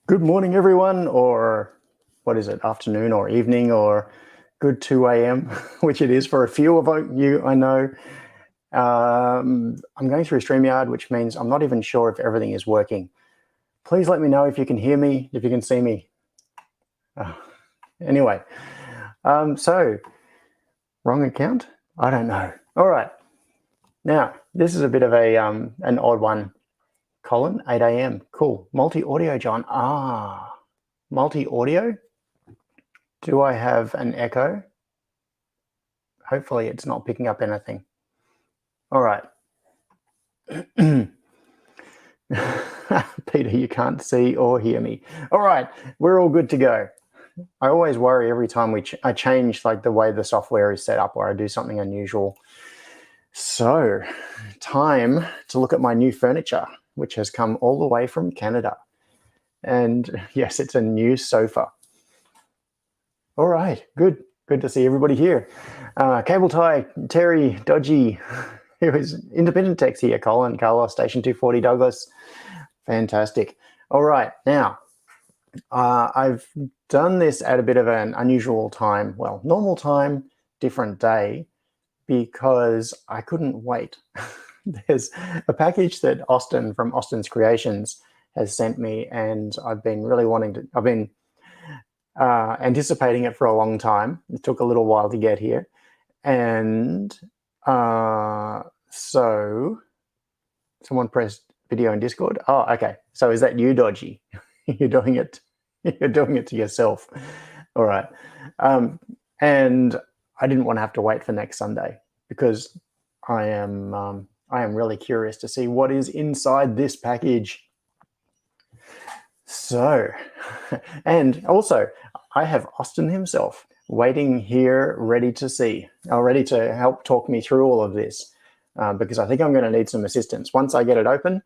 Good morning, everyone, or what is it, afternoon or evening, or good 2 a.m., which it is for a few of you, I know. I'm going through StreamYard, which means I'm not even sure if everything is working. Please let me know if you can hear me, if you can see me. Anyway, so wrong account? I don't know. All right. Now, this is a bit of an odd one. Colin, 8 a.m. Cool. Multi-audio, John. Multi-audio. Do I have an echo? Hopefully it's not picking up anything. All right. Peter, you can't see or hear me. All right, we're all good to go. I always worry every time I change like the way the software is set up or I do something unusual. So, time to look at my new furniture, which has come all the way from Canada. And yes, it's a new sofa. All right, good. Good to see everybody here. Cable Tie, Terry, Dodgy, who is Independent Techs here, Colin, Carlos, Station 240, Douglas. Fantastic. All right, now, I've done this at a bit of an unusual time, well, normal time, different day, because I couldn't wait. There's a package that Austin from Austin's Creations has sent me, and I've been really I've been anticipating it for a long time. It took a little while to get here. And so someone pressed video in Discord. Oh, okay. So is that you, Dodgy? You're doing it to yourself. All right. And I didn't want to have to wait for next Sunday because I am really curious to see what is inside this package. So, and also I have Austin himself waiting here, ready to help talk me through all of this, because I think I'm going to need some assistance. Once I get it open,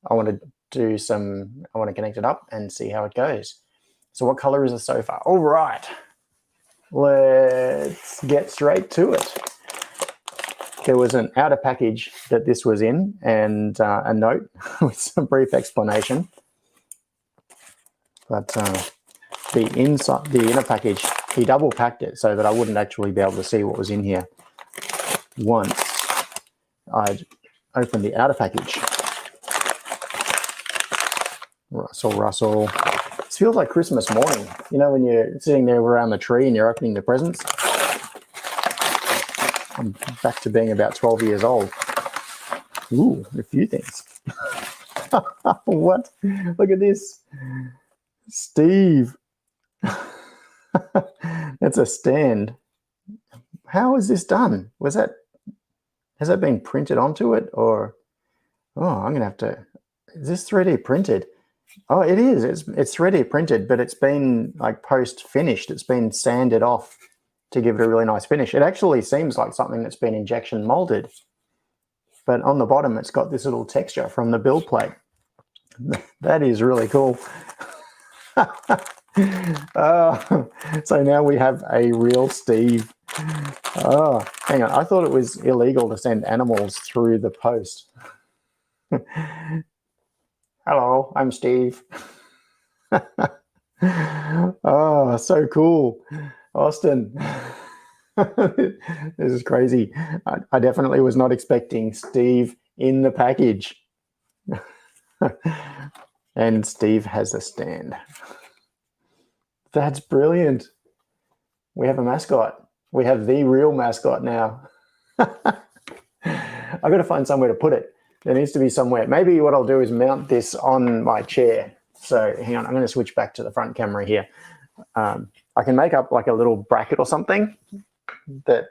I want to connect it up and see how it goes. So what color is the sofa? All right, let's get straight to it. There was an outer package that this was in, and a note with some brief explanation. But the inner package, he double packed it so that I wouldn't actually be able to see what was in here once I'd opened the outer package. Rustle. This feels like Christmas morning. You know, when you're sitting there around the tree and you're opening the presents. I'm back to being about 12 years old. Ooh, a few things. What? Look at this. Steve. That's a stand. How is this done? Has that been printed onto it, or I'm gonna have to, is this 3D printed? Oh, it is. It's 3D printed, but it's been like post finished. It's been sanded off to give it a really nice finish. It actually seems like something that's been injection molded, but on the bottom it's got this little texture from the build plate. That is really cool. So now we have a real Steve. Oh, hang on. I thought it was illegal to send animals through the post. Hello, I'm Steve. Oh, so cool. Austin. This is crazy. I definitely was not expecting Steve in the package. And Steve has a stand. That's brilliant. We have a mascot. We have the real mascot now. I've got to find somewhere to put it. There needs to be somewhere. Maybe what I'll do is mount this on my chair. So hang on, I'm going to switch back to the front camera here. I can make up like a little bracket or something that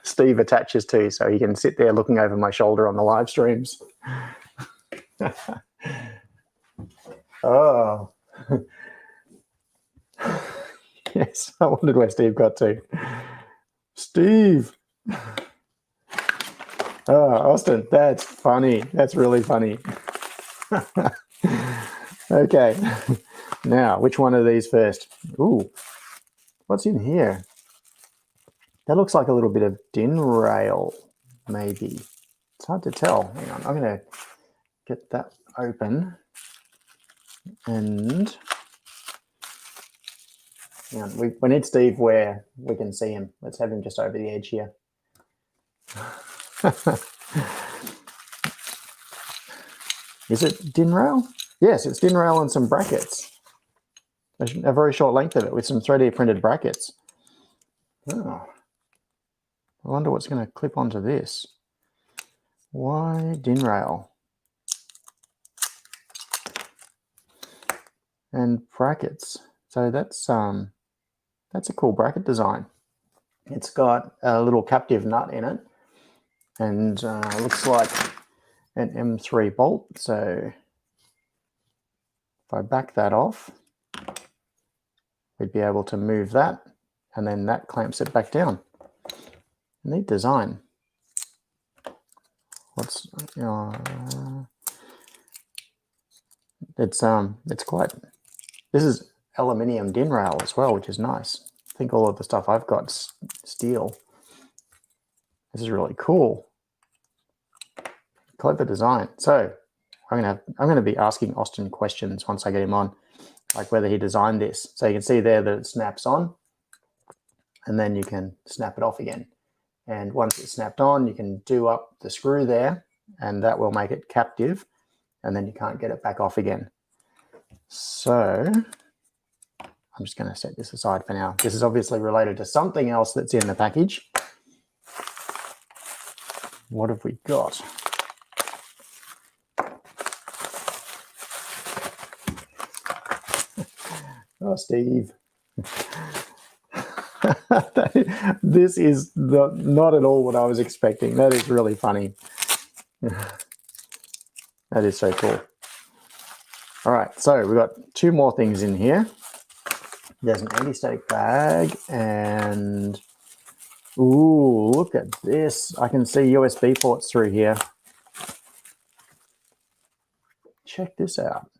Steve attaches to so he can sit there looking over my shoulder on the live streams. Oh. Yes, I wondered where Steve got to. Steve. Oh, Austin, that's funny. That's really funny. Okay. Now, which one of these first? Ooh, what's in here? That looks like a little bit of DIN rail, maybe. It's hard to tell. Hang on, I'm going to get that open. And Yeah, we need Steve where we can see him. Let's have him just over the edge here. Is it DIN rail? Yes, it's DIN rail and some brackets. A very short length of it with some 3D printed brackets. Oh. I wonder what's going to clip onto this. Why DIN rail? And brackets. So that's a cool bracket design. It's got a little captive nut in it, and looks like an M3 bolt. So if I back that off, we'd be able to move that, and then that clamps it back down. Neat design. What's it's quite. This is aluminium DIN rail as well, which is nice. I think all of the stuff I've got's steel. This is really cool. Clever design. So I'm gonna be asking Austin questions once I get him on, like whether he designed this. So you can see there that it snaps on, and then you can snap it off again. And once it's snapped on, you can do up the screw there, and that will make it captive, and then you can't get it back off again. So I'm just going to set this aside for now. This is obviously related to something else that's in the package. What have we got? Oh, Steve. This is not at all what I was expecting. That is really funny. That is so cool. All right, so we've got two more things in here. There's an anti-static bag, and ooh, look at this. I can see USB ports through here. Check this out.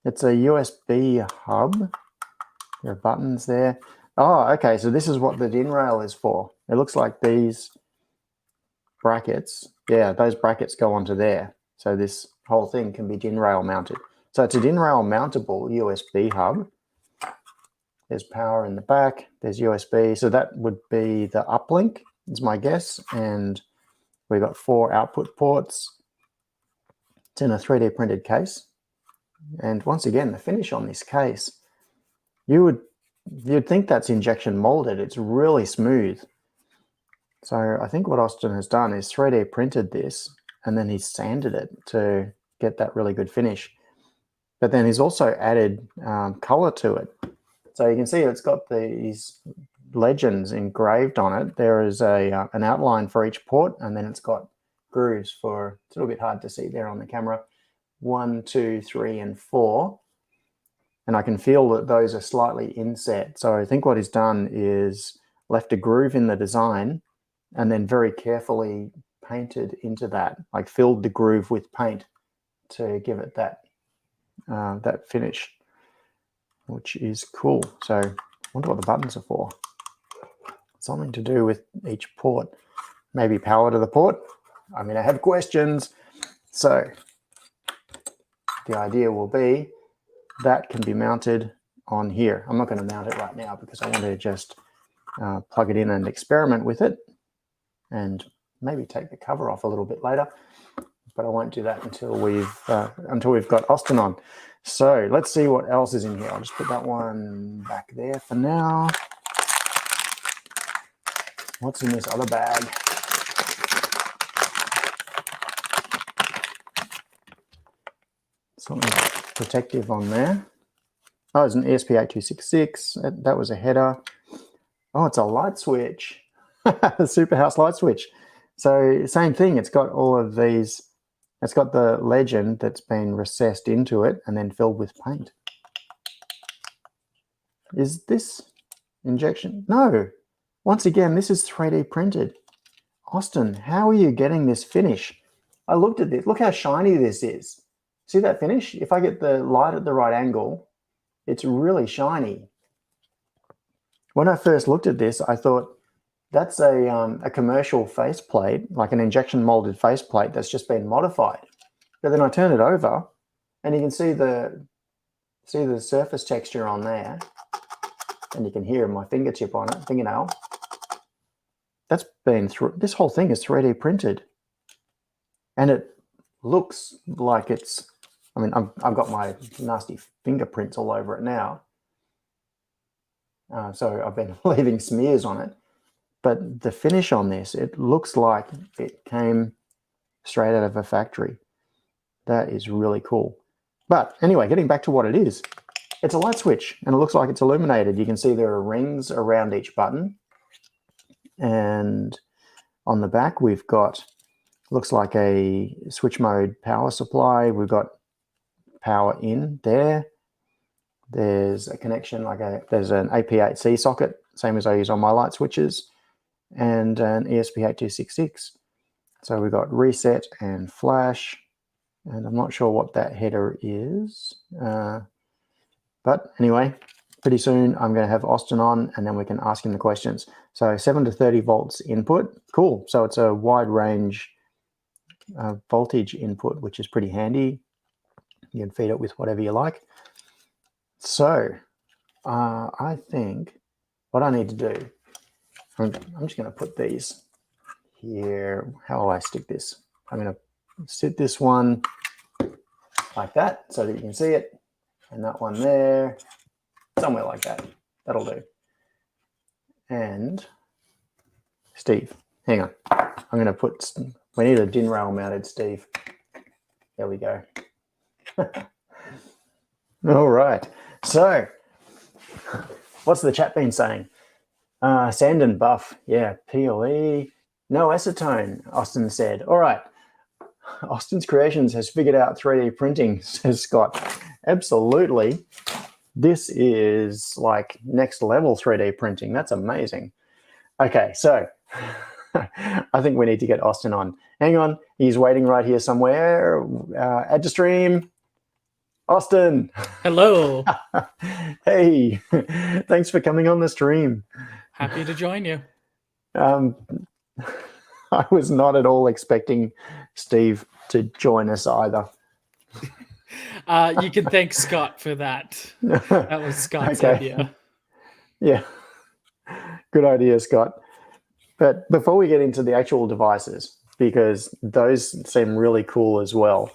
It's a USB hub. There are buttons there. Oh, okay, so this is what the DIN rail is for. It looks like these brackets, yeah, those brackets go onto there. So this whole thing can be DIN rail mounted. So it's a DIN rail mountable USB hub. There's power in the back, there's USB. So that would be the uplink, is my guess. And we've got 4 output ports. It's in a 3D printed case. And once again, the finish on this case, you'd think that's injection molded. It's really smooth. So I think what Austin has done is 3D printed this, and then he's sanded it to get that really good finish. But then he's also added color to it. So you can see it's got these legends engraved on it. There is an outline for each port, and then it's got grooves for, it's a little bit hard to see there on the camera, 1, 2, 3, and 4. And I can feel that those are slightly inset. So I think what he's done is left a groove in the design and then very carefully painted into that, like filled the groove with paint to give it that, that finish, which is cool. So I wonder what the buttons are for. Something to do with each port. Maybe power to the port. I'm going to have questions. So the idea will be that can be mounted on here. I'm not going to mount it right now because I want to just plug it in and experiment with it, and maybe take the cover off a little bit later. But I won't do that until we've got Austin on. So let's see what else is in here. I'll just put that one back there for now. What's in this other bag? Something protective on there. Oh, it's an ESP8266. That was a header. Oh, it's a light switch. A Superhouse light switch. So same thing. It's got all of these. It's got the legend that's been recessed into it and then filled with paint. Is this injection? No. Once again, this is 3D printed. Austin, how are you getting this finish? I looked at this. Look how shiny this is. See that finish? If I get the light at the right angle, it's really shiny. When I first looked at this, I thought that's a commercial faceplate, like an injection molded faceplate that's just been modified. But then I turn it over, and you can see the surface texture on there. and you can hear my fingertip on it, fingernail. That's been through. This whole thing is 3D printed, and it looks like it's. I mean, I've got my nasty fingerprints all over it now, so I've been leaving smears on it. But the finish on this, it looks like it came straight out of a factory. That is really cool. But anyway, getting back to what it is, it's a light switch, and it looks like it's illuminated. You can see there are rings around each button. And on the back, we've got, looks like a switch mode power supply. We've got power in there. There's a connection, there's an AP8C socket, same as I use on my light switches, and an ESP8266. So we've got reset and flash, and I'm not sure what that header is. But anyway, pretty soon I'm going to have Austin on, and then we can ask him the questions. So 7 to 30 volts input. Cool. So it's a wide range voltage input, which is pretty handy. You can feed it with whatever you like. So I think what I need to do, I'm just going to put these here. How will I stick this? I'm going to sit this one like that so that you can see it, and that one there, somewhere like that. That'll do. And Steve, hang on. I'm going to put, we need a DIN rail mounted Steve. There we go. All right. So what's the chat been saying? Sand and buff. Yeah, PLE. No acetone, Austin said. All right. Austin's Creations has figured out 3D printing, says Scott. Absolutely. This is like next level 3D printing. That's amazing. Okay, so I think we need to get Austin on. Hang on, he's waiting right here somewhere. Add to stream. Austin. Hello. Hey, thanks for coming on the stream. Happy to join you. I was not at all expecting Steve to join us either. You can thank Scott for that. That was Scott's idea. Yeah, good idea, Scott. But before we get into the actual devices, because those seem really cool as well,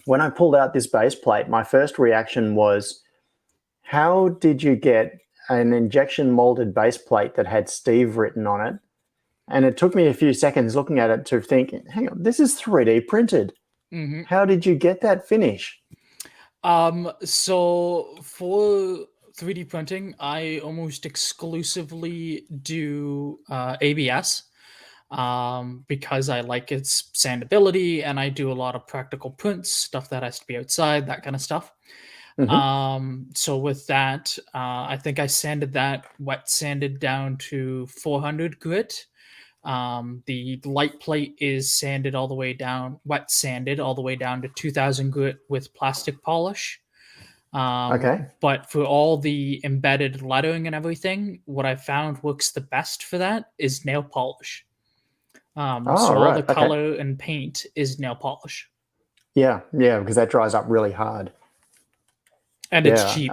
when I pulled out this base plate, my first reaction was, how did you get an injection molded base plate that had Steve written on it? And it took me a few seconds looking at it to think, hang on, this is 3D printed. Mm-hmm. How did you get that finish? So for 3D printing, I almost exclusively do ABS because I like its sandability, and I do a lot of practical prints, stuff that has to be outside, that kind of stuff. Mm-hmm. So with that, I think I sanded that wet sanded down to 400 grit. The light plate is sanded all the way down, wet sanded all the way down to 2000 grit with plastic polish. Okay. But for all the embedded lettering and everything, what I found works the best for that is nail polish. So all the color and paint is nail polish. Yeah, because that dries up really hard. And it's cheap.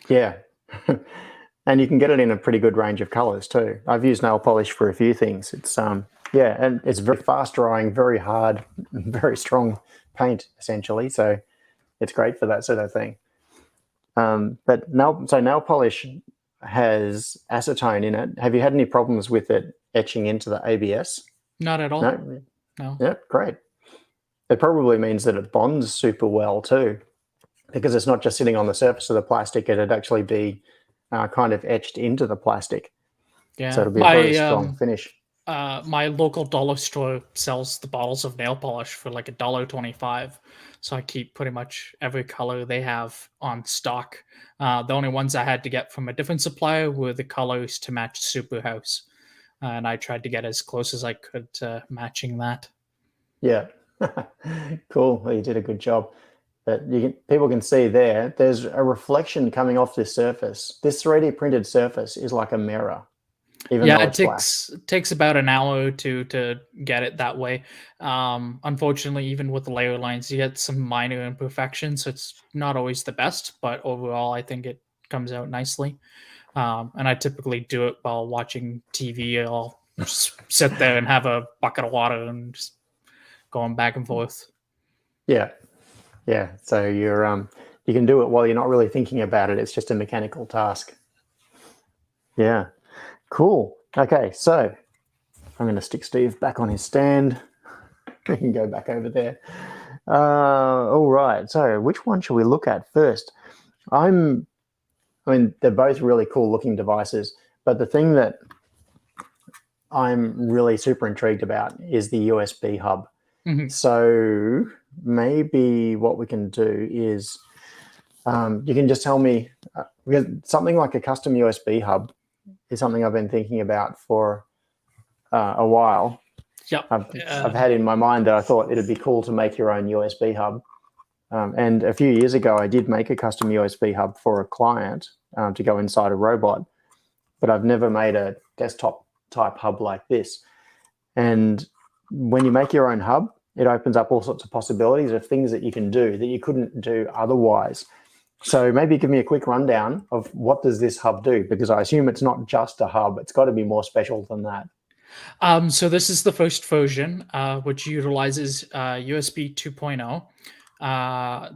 Yeah. And you can get it in a pretty good range of colors too. I've used nail polish for a few things. It's and it's very fast drying, very hard, very strong paint essentially. So it's great for that sort of thing. But nail polish has acetone in it. Have you had any problems with it etching into the ABS? Not at all. No. Yeah, great. It probably means that it bonds super well too, because it's not just sitting on the surface of the plastic. It'd actually be kind of etched into the plastic. Yeah. So it'll be a very strong finish. My local dollar store sells the bottles of nail polish for like $1.25. So I keep pretty much every color they have on stock. The only ones I had to get from a different supplier were the colors to match Superhouse. And I tried to get as close as I could to matching that. Yeah. Cool. Well, you did a good job. But people can see there's a reflection coming off this surface. This 3D printed surface is like a mirror. Even though it's it takes about an hour or two to get it that way. Unfortunately, even with the layer lines, you get some minor imperfections. So it's not always the best, but overall, I think it comes out nicely. And I typically do it while watching TV. I'll just sit there and have a bucket of water and just going back and forth. Yeah. Yeah. So you can do it while you're not really thinking about it. It's just a mechanical task. Yeah. Cool. Okay. So I'm going to stick Steve back on his stand. We can go back over there. All right. So which one should we look at first? I mean, they're both really cool looking devices, but the thing that I'm really super intrigued about is the USB hub. Mhm. So maybe what we can do is you can just tell me, because something like a custom USB hub is something I've been thinking about for a while. Yep. I've had in my mind that I thought it'd be cool to make your own USB hub. And a few years ago, I did make a custom USB hub for a client to go inside a robot, but I've never made a desktop type hub like this. And when you make your own hub, it opens up all sorts of possibilities of things that you can do that you couldn't do otherwise. So maybe give me a quick rundown of what does this hub do? Because I assume it's not just a hub. It's got to be more special than that. So this is the first version, which utilizes USB 2.0.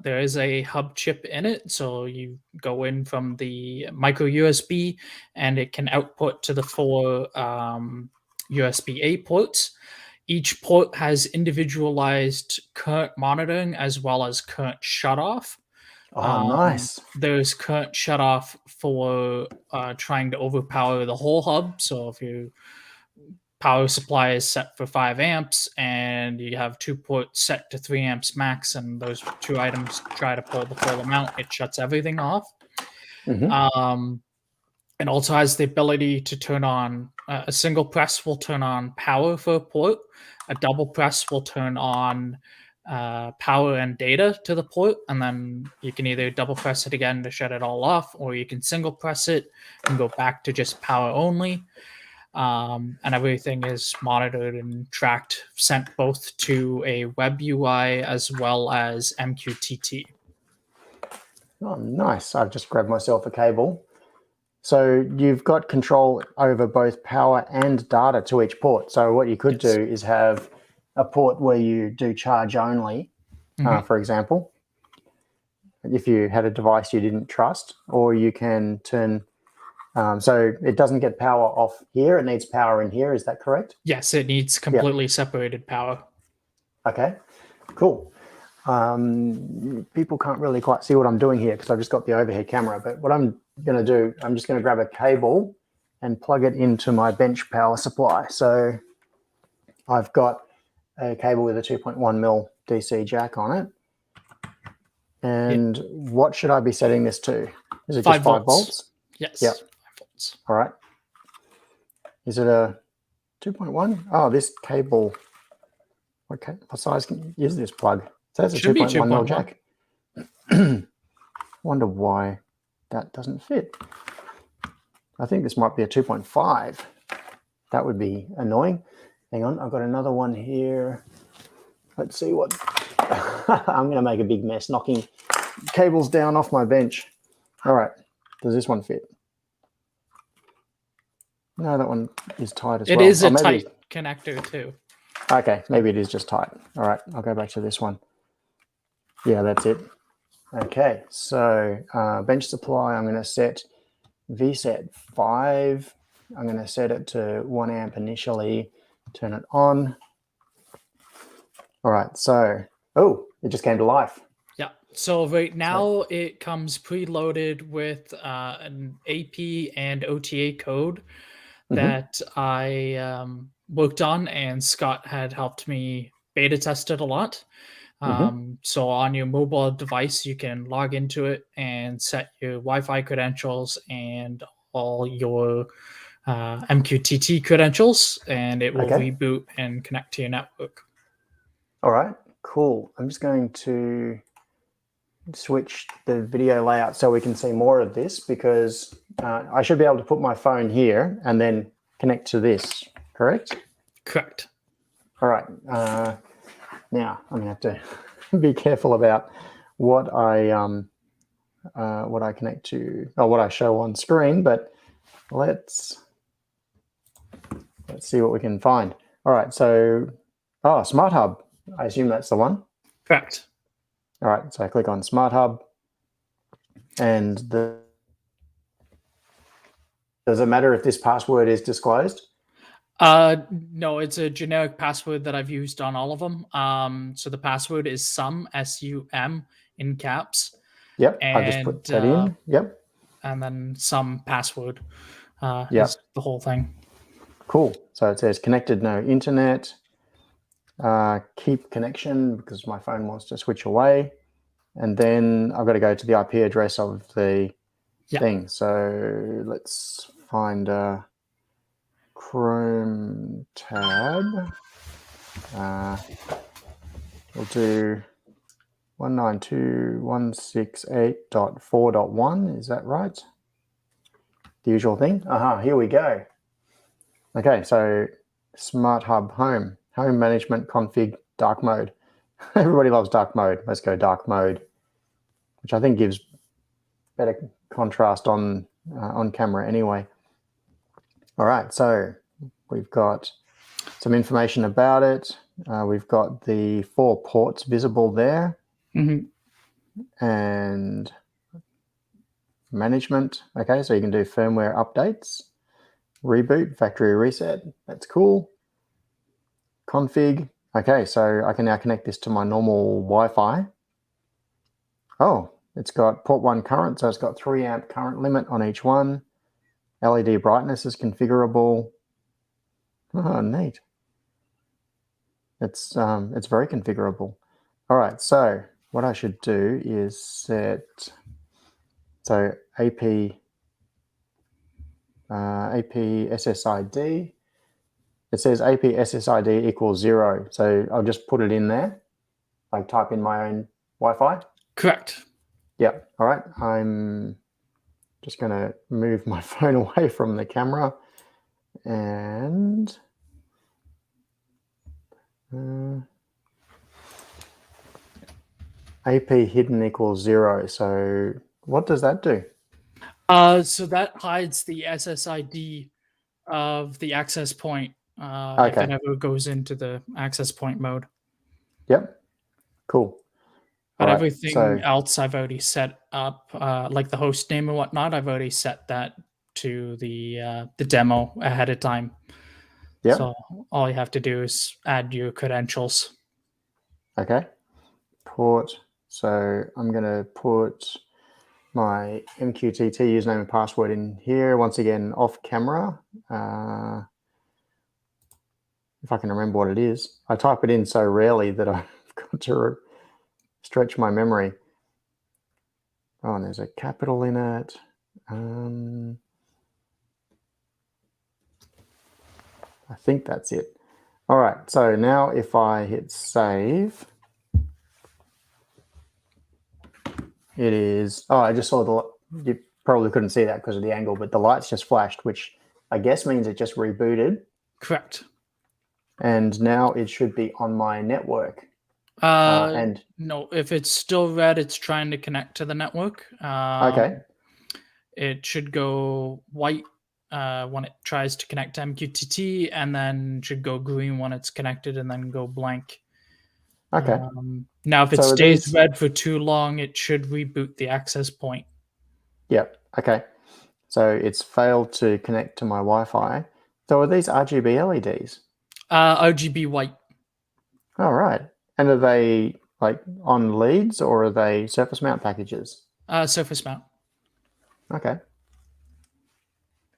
There is a hub chip in it, so you go in from the micro USB, and it can output to the four USB-A ports. Each port has individualized current monitoring as well as current shutoff. Oh, nice. There's current shutoff for trying to overpower the whole hub. So if your power supply is set for 5 amps and you have 2 ports set to 3 amps max, and those 2 items try to pull the full amount, it shuts everything off. It also has the ability to turn on a single press will turn on power for a port. A double press will turn on power and data to the port, and then you can either double press it again to shut it all off, or you can single press it and go back to just power only. And everything is monitored and tracked, sent both to a web UI as well as MQTT. Oh, nice. I've just grabbed myself a cable. So you've got control over both power and data to each port. So what you could do is have a port where you do charge only, for example, if you had a device you didn't trust, or you can turn, so it doesn't get power off here, it needs power in here. Is that correct? Yes, it needs completely separated power. Okay, cool. People can't really quite see what I'm doing here because I've just got the overhead camera, but what I'm going to do, I'm just going to grab a cable and plug it into my bench power supply. So I've got a cable with a 2.1 mil DC jack on it. And what should I be setting this to? Is it just 5 volts? Yes. Yep. 5 volts. All right. Is it a 2.1? Oh, this cable. Okay. What size is this plug? So that's a 2.1 mil jack. Wonder why that doesn't fit. I think this might be a 2.5. That would be annoying. Hang on, I've got another one here. Let's see what... I'm going to make a big mess knocking cables down off my bench. All right, does this one fit? No, that one is tight as well. It is a tight connector too. Okay, maybe it is just tight. All right, I'll go back to this one. Yeah, that's it. Okay, so bench supply, I'm going to set VSET 5. I'm going to set it to 1 amp initially, turn it on. All right, so, oh, it just came to life. Yeah, so right now it comes preloaded with an AP and OTA code that I worked on, and Scott had helped me beta test it a lot. So on your mobile device, you can log into it and set your Wi-Fi credentials and all your MQTT credentials, and it will reboot and connect to your network. All right, cool. I'm just going to switch the video layout so we can see more of this, because I should be able to put my phone here and then connect to this, correct? Correct. All right. Now I'm going to have to be careful about what I what I connect to, or what I show on screen, but let's see what we can find. All right, so, Smart Hub. I assume that's the one. Correct. All right, so I click on Smart Hub, and does it matter if this password is disclosed? No, it's a generic password that I've used on all of them. So the password is SUM, SUM in caps. Yep, I've just put And that in. Yep. and then some password Yep. is the whole thing. Cool. So it says connected, no internet. Keep connection because my phone wants to switch away. And then I've got to go to the IP address of the thing. So let's find a Chrome tab. We'll do 192.168.4.1. Is that right? The usual thing. Here we go. Okay, so Smart Hub Home Management Config Dark Mode. Everybody loves dark mode. Let's go dark mode, which I think gives better contrast on camera anyway. All right, so we've got some information about it. We've got the 4 ports visible there. And management. Okay, so you can do firmware updates, reboot, factory reset. That's cool. Config. Okay, so I can now connect this to my normal Wi-Fi. Oh, it's got port 1 current, so it's got 3 amp current limit on each one. LED brightness is configurable. Oh, neat. It's very configurable. All right, so what I should do is set AP SSID. It says AP SSID equals 0, so I'll just put it in there. I type in my own Wi-Fi. Correct. Yeah. All right. I'm just going to move my phone away from the camera and AP hidden equals 0. So what does that do? So that hides the SSID of the access point if it ever goes into the access point mode. Yep. Cool. But everything else I've already set up, like the host name and whatnot, I've already set that to the demo ahead of time. Yep. So all you have to do is add your credentials. Okay. Port. So I'm going to put my MQTT username and password in here. Once again, off camera. If I can remember what it is. I type it in so rarely that I've got to stretch my memory. Oh, and there's a capital in it. I think that's it. All right, so now if I hit save, it is, I just saw you probably couldn't see that because of the angle, but the lights just flashed, which I guess means it just rebooted. Correct. And now it should be on my network. And no, if it's still red, it's trying to connect to the network. Okay. It should go white when it tries to connect to MQTT, and then should go green when it's connected, and then go blank. Okay. Now, if it stays red for too long, it should reboot the access point. Yep. Okay. So it's failed to connect to my Wi-Fi. So are these RGB LEDs? RGB white. All right. And are they like on leads or are they surface mount packages? Surface mount. Okay.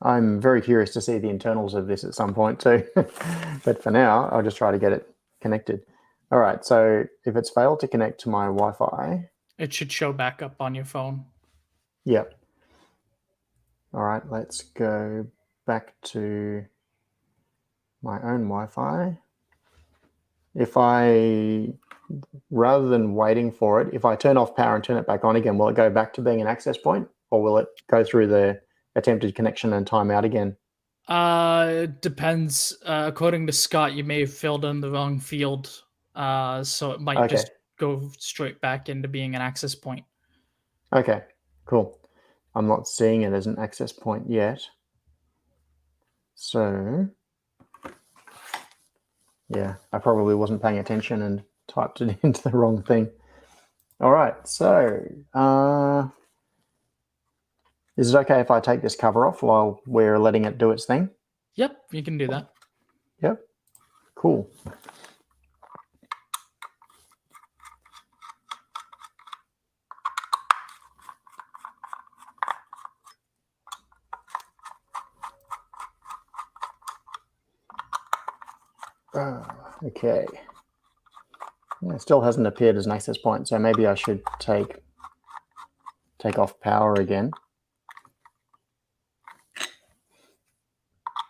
I'm very curious to see the internals of this at some point too. But for now, I'll just try to get it connected. All right. So if it's failed to connect to my Wi-Fi, it should show back up on your phone. Yep. All right. Let's go back to my own Wi-Fi. If I, rather than waiting for it, if I turn off power and turn it back on again, will it go back to being an access point, or will it go through the attempted connection and time out again? It depends. According to Scott, you may have filled in the wrong field, so it might just go straight back into being an access point. Okay. Cool. I'm not seeing it as an access point yet. So, yeah, I probably wasn't paying attention and typed it into the wrong thing. All right, so is it okay if I take this cover off while we're letting it do its thing? Yep, you can do that. Yep, cool. Okay. It still hasn't appeared as an access point, so maybe I should take off power again.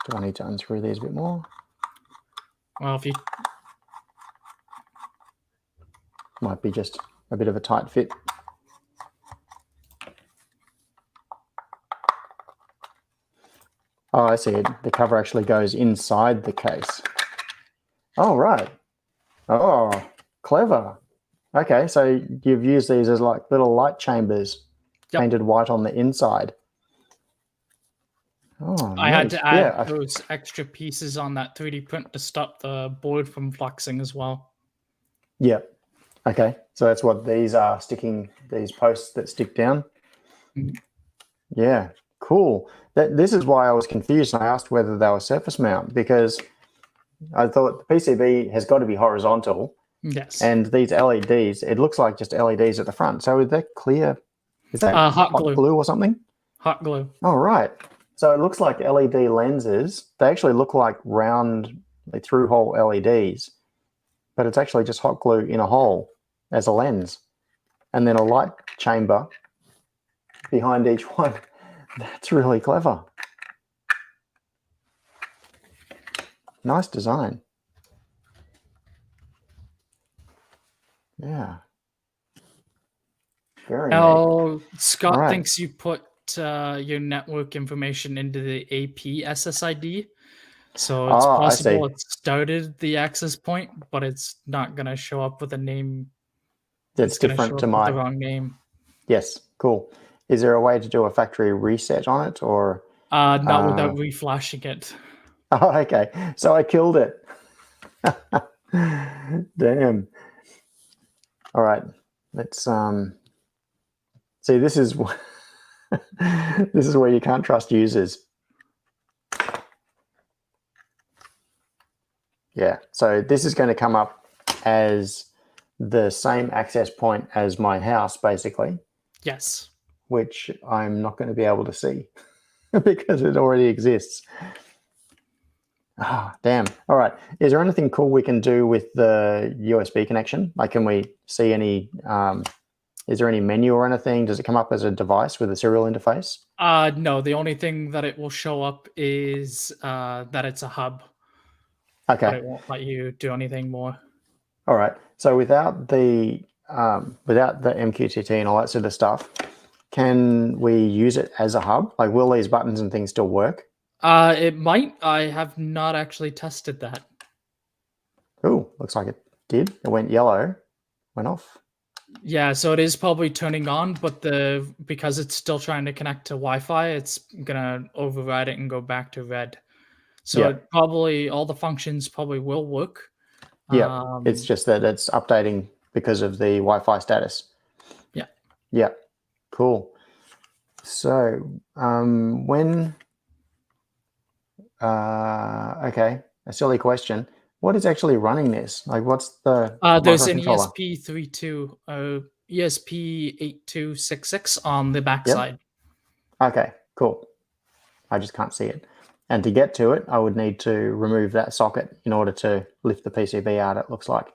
Do I need to unscrew these a bit more? Well, if you Might be just a bit of a tight fit. Oh, I see it. The cover actually goes inside the case. Oh, right. Oh, clever. Okay, so you've used these as like little light chambers painted white on the inside. Oh, I had neat. to add Yeah, those extra pieces on that 3D print to stop the board from fluxing as well. yeah. Okay, so that's what these are, sticking, these posts that stick down. Mhm. Yeah, cool. This is why I was confused and I asked whether they were surface mount, because I thought the PCB has got to be horizontal. Yes. And these LEDs, it looks like just LEDs at the front. So is that clear? Is that hot glue. or something? Hot glue. Oh, right. So it looks like LED lenses. They actually look like round, like through-hole LEDs, but it's actually just hot glue in a hole as a lens, and then a light chamber behind each one. That's really clever. Nice design. Yeah. Very neat. Now, Scott Right. thinks you put your network information into the AP SSID. So it's possible it started the access point, but it's not going to show up with a name. That's different to my... the wrong name. Yes, cool. Is there a way to do a factory reset on it, or? Not without reflashing it. Oh, okay. So I killed it. Damn. All right. Let's see. This is this is where you can't trust users. Yeah. So this is going to come up as the same access point as my house, basically. Yes. Which I'm not going to be able to see because it already exists. Ah, damn. All right. Is there anything cool we can do with the USB connection? Like, can we see any, is there any menu or anything? Does it come up as a device with a serial interface? No, the only thing that it will show up is that it's a hub. Okay. But it won't let you do anything more. All right. So without the MQTT and all that sort of stuff, can we use it as a hub? Like, will these buttons and things still work? It might. I have not actually tested that. Oh, looks like it did. It went yellow, went off. Yeah, so it is probably turning on, but because it's still trying to connect to Wi-Fi, it's gonna override it and go back to red. So it probably, all the functions probably will work. Yeah, it's just that it's updating because of the Wi-Fi status. Yeah. Yeah, cool. So when, okay, a silly question. What is actually running this? Like, what's the there's an ESP32, ESP8266 on the backside. Yep. Okay, cool. I just can't see it. And to get to it, I would need to remove that socket in order to lift the PCB out, it looks like.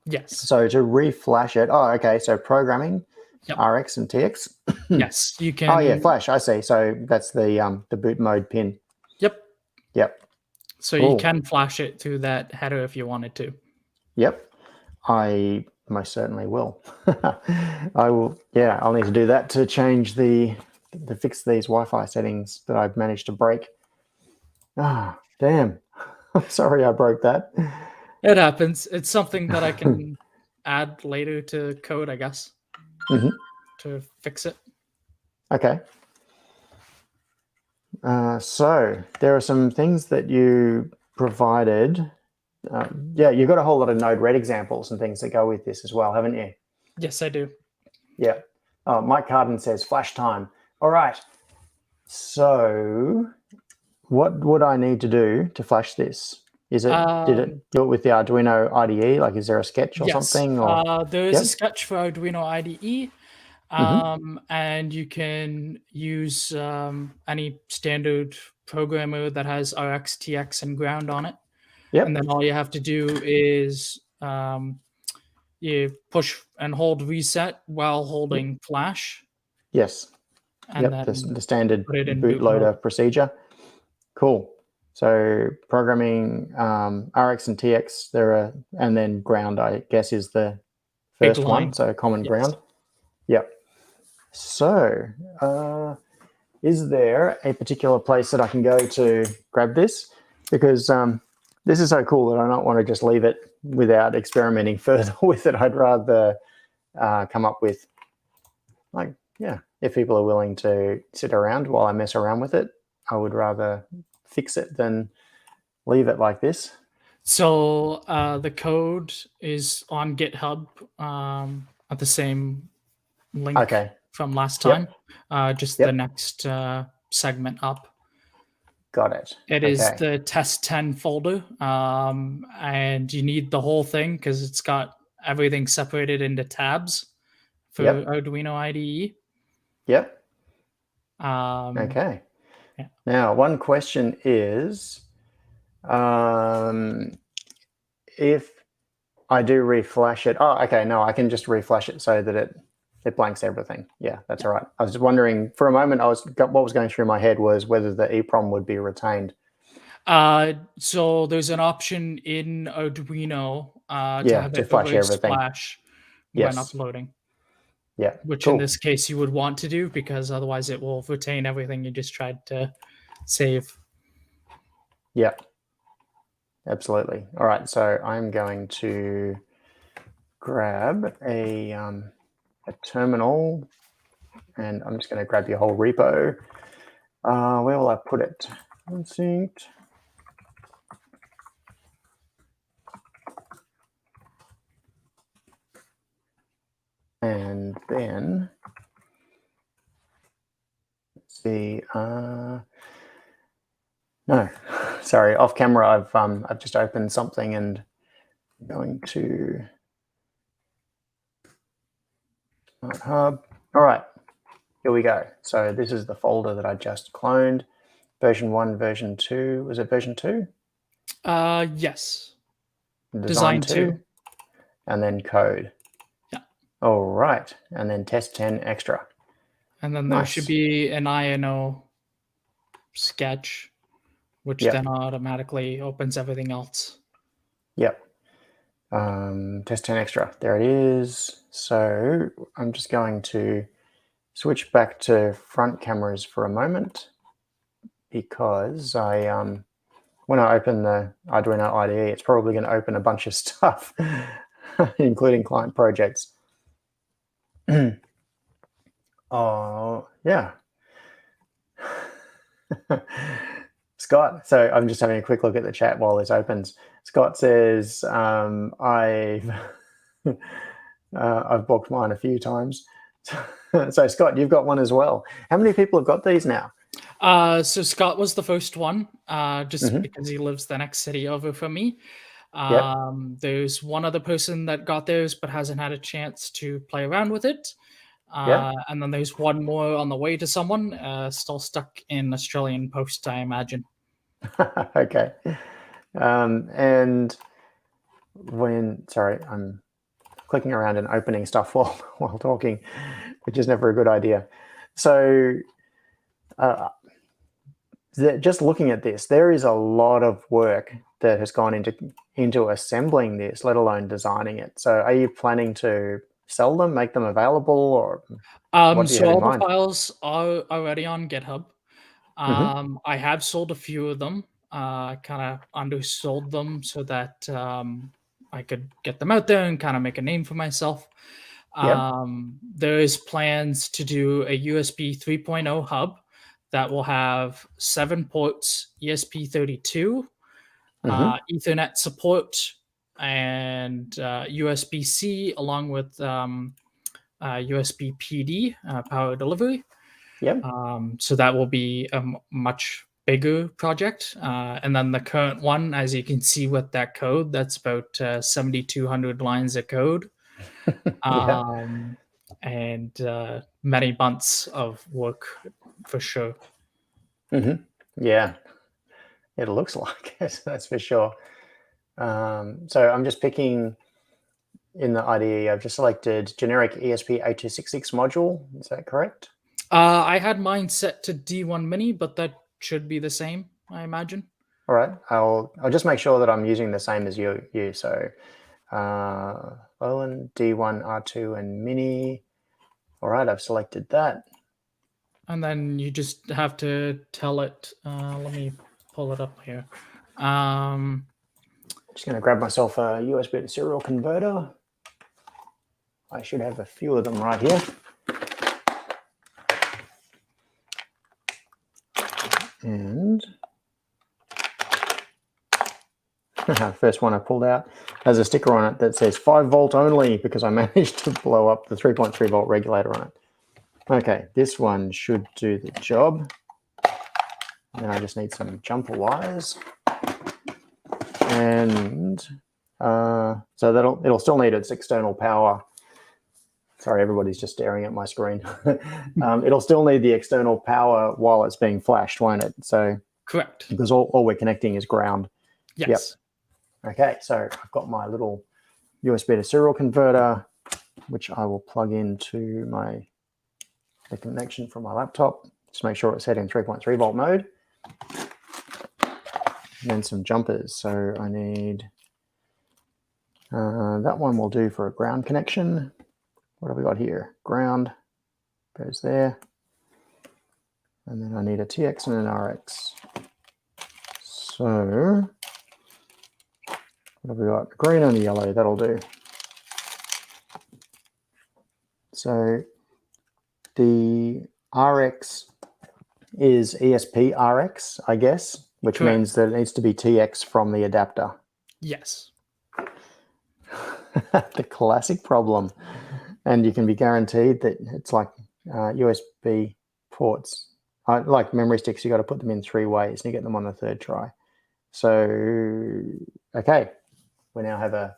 Yes. So to reflash it, oh, okay, so programming, RX and TX. Yes, you can. Oh, yeah, flash, I see. So that's the boot mode pin. Yep. Yep. So you can flash it through that header if you wanted to. Yep. I most certainly will. I will, yeah, I'll need to do that to change to fix these Wi-Fi settings that I've managed to break. Ah, damn. I'm sorry I broke that. It happens. It's something that I can add later to code, I guess, to fix it. Okay. So there are some things that you provided. Yeah, you've got a whole lot of Node-RED examples and things that go with this as well, haven't you? Yes, I do. Yeah. Oh, Mike Carden says flash time. All right. So what would I need to do to flash this? Did it do it with the Arduino IDE? Like, is there a sketch or Yes, something? Or there is yep. a sketch for Arduino IDE, and you can use any standard programmer that has RX, TX, and ground on it. Yep. And then all you have to do is you push and hold reset while holding flash, Yes. and Yep. then The standard put it in boot bootloader mode. procedure. Cool. So programming RX and TX, and then ground, I guess, is the Big first line. one. So common Yes. ground. Yep. So is there a particular place that I can go to grab this? Because this is so cool that I don't want to just leave it without experimenting further with it. I'd rather come up with, like, yeah, if people are willing to sit around while I mess around with it, I would rather fix it than leave it like this. So the code is on GitHub at the same link Okay. from last Yep. time, just the next segment up. Got it. It is the test 10 folder, and you need the whole thing because it's got everything separated into tabs for Arduino IDE. Yep. Um, Okay. yeah. Now, one question is, if I do reflash it, oh, okay, no, I can just reflash it so that it blanks everything. Yeah, that's all right. I was just wondering for a moment, what was going through my head was whether the EEPROM would be retained. So there's an option in Arduino Yeah, have to it flash erase everything. flash when Yes. uploading. Yeah. Which cool. in this case you would want to do because otherwise it will retain everything you just tried to save. Yeah. Absolutely. All right. So I'm going to grab a terminal, and I'm just going to grab your whole repo. Where will I put it? Unsynced. And then let's see. No, sorry, off camera. I've just opened something and I'm going to Smart Hub. All right, here we go. So this is the folder that I just cloned. Version 1, version 2. Was it version 2? Yes. Design 2. And then code. Yeah. All right, and then test 10 extra. And then there should be an INO sketch, which then automatically opens everything else. Yep. Test 10 extra. There it is. So I'm just going to switch back to front cameras for a moment because when I open the Arduino IDE, it's probably going to open a bunch of stuff, including client projects. Oh, yeah. Scott, so I'm just having a quick look at the chat while this opens. Scott says, I've booked mine a few times. So Scott, you've got one as well. How many people have got these now? So Scott was the first one, just because he lives the next city over from me. There's one other person that got theirs but hasn't had a chance to play around with it. And then there's one more on the way to someone, still stuck in Australian Post, I imagine. Okay. And sorry, I'm clicking around and opening stuff while talking, which is never a good idea. So just looking at this, there is a lot of work that has gone into assembling this, let alone designing it. So are you planning to sell them, make them available, or what do you have in all mind? the files are already on GitHub. I have sold a few of them, kind of undersold them so that I could get them out there and kind of make a name for myself. Yep. There is plans to do a USB 3.0 hub that will have 7 ports, ESP32, Ethernet support, and USB-C, along with USB PD, power delivery. Yep. So that will be a much bigger project. And then the current one, as you can see with that code, that's about 7,200 lines of code. Yeah. And many months of work for sure. Yeah. It looks like it, that's for sure. So I'm just picking in the IDE, I've just selected generic ESP8266 module. Is that correct? I had mine set to D1 Mini, but that should be the same, I imagine. All right. I'll just make sure that I'm using the same as you. So Roland, D1, R2, and Mini. All right, I've selected that. And then you just have to tell it. Let me pull it up here. Um, Just going to grab myself a USB to serial converter. I should have a few of them right here. And first one I pulled out has a sticker on it that says 5 volt only, because I managed to blow up the 3.3 volt regulator on it. Okay, this one should do the job. And I just need some jumper wires. And so it'll still need its external power. Sorry, everybody's just staring at my screen. It'll still need the external power while it's being flashed, won't it? So correct. Because all we're connecting is ground. Yes. Yep. Okay, so I've got my little USB to serial converter, which I will plug into the connection from my laptop. Just make sure it's set in 3.3 volt mode. And then some jumpers. So I need that one will do for a ground connection. What have we got here? Ground goes there. And then I need a TX and an RX. So what have we got? Green and a yellow, that'll do. So the RX is ESP RX, I guess, which correct. means that it needs to be TX from the adapter. Yes. The classic problem. And you can be guaranteed that it's like USB ports. Like memory sticks, you got to put them in 3 ways, and you get them on the 3rd try. So, okay, we now have a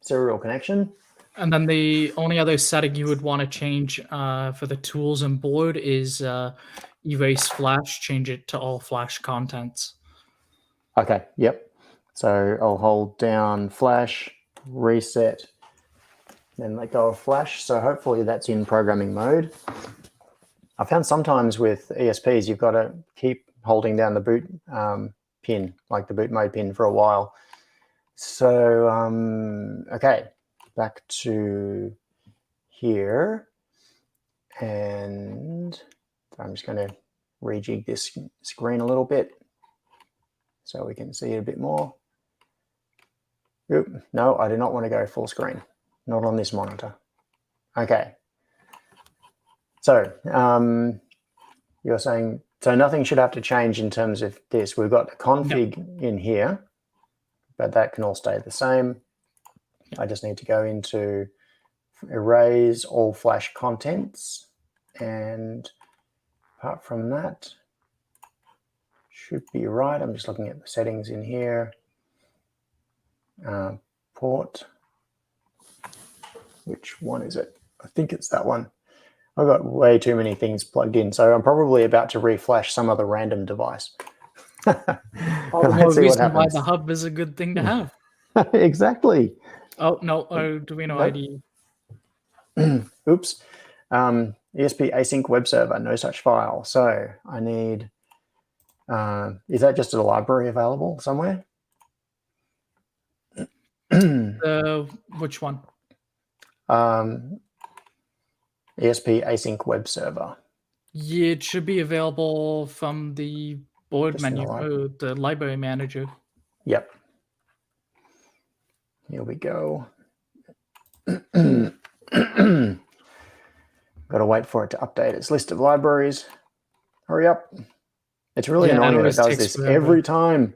serial connection. And then the only other setting you would want to change for the tools and board is erase flash, change it to all flash contents. Okay, yep. So I'll hold down flash, reset, then let go of flash. So hopefully that's in programming mode. I found sometimes with ESPs, you've got to keep holding down the boot pin, like the boot mode pin, for a while. So, okay, back to here. And I'm just going to rejig this screen a little bit so we can see it a bit more. Oop, no, I do not want to go full screen. Not on this monitor. Okay. So you're saying, so nothing should have to change in terms of this. We've got the config in here, but that can all stay the same. I just need to go into erase all flash contents. And apart from that, should be right. I'm just looking at the settings in here. Port. Which one is it? I think it's that one. I've got way too many things plugged in, so I'm probably about to reflash some other random device. All the more reason why the hub is a good thing to have. Exactly. Oh, no. Do we know Nope. ID? Oops. ESP async web server, no such file. So I need, is that just a library available somewhere? Which one? ESP async web server. Yeah, it should be available from the board Just in the menu, the library manager. Yep. Here we go. Got to wait for it to update its list of libraries. Hurry up. It's really annoying that it does this every time.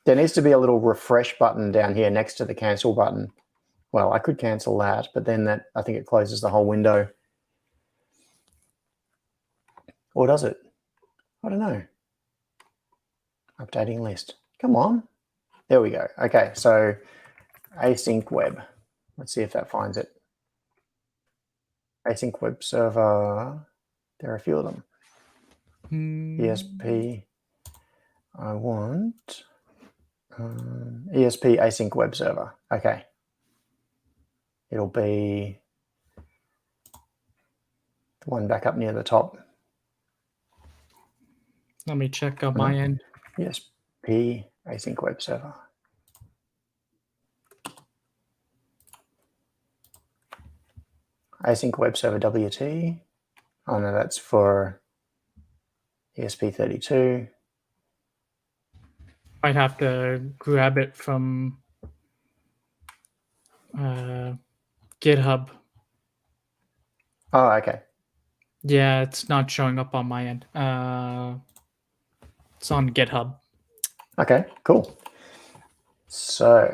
There needs to be a little refresh button down here next to the cancel button. Well, I could cancel that, but then I think it closes the whole window. Or does it? I don't know. Updating list. Come on. There we go. Okay, so async web. Let's see if that finds it. Async web server. There are a few of them. ESP. I want ESP async web server. Okay. It'll be the one back up near the top. Let me check on my end. ESP async web server. Async web server WT. Oh no, that's for ESP32. I'd have to grab it from GitHub. Oh, okay. Yeah, it's not showing up on my end. It's on GitHub. Okay, cool. So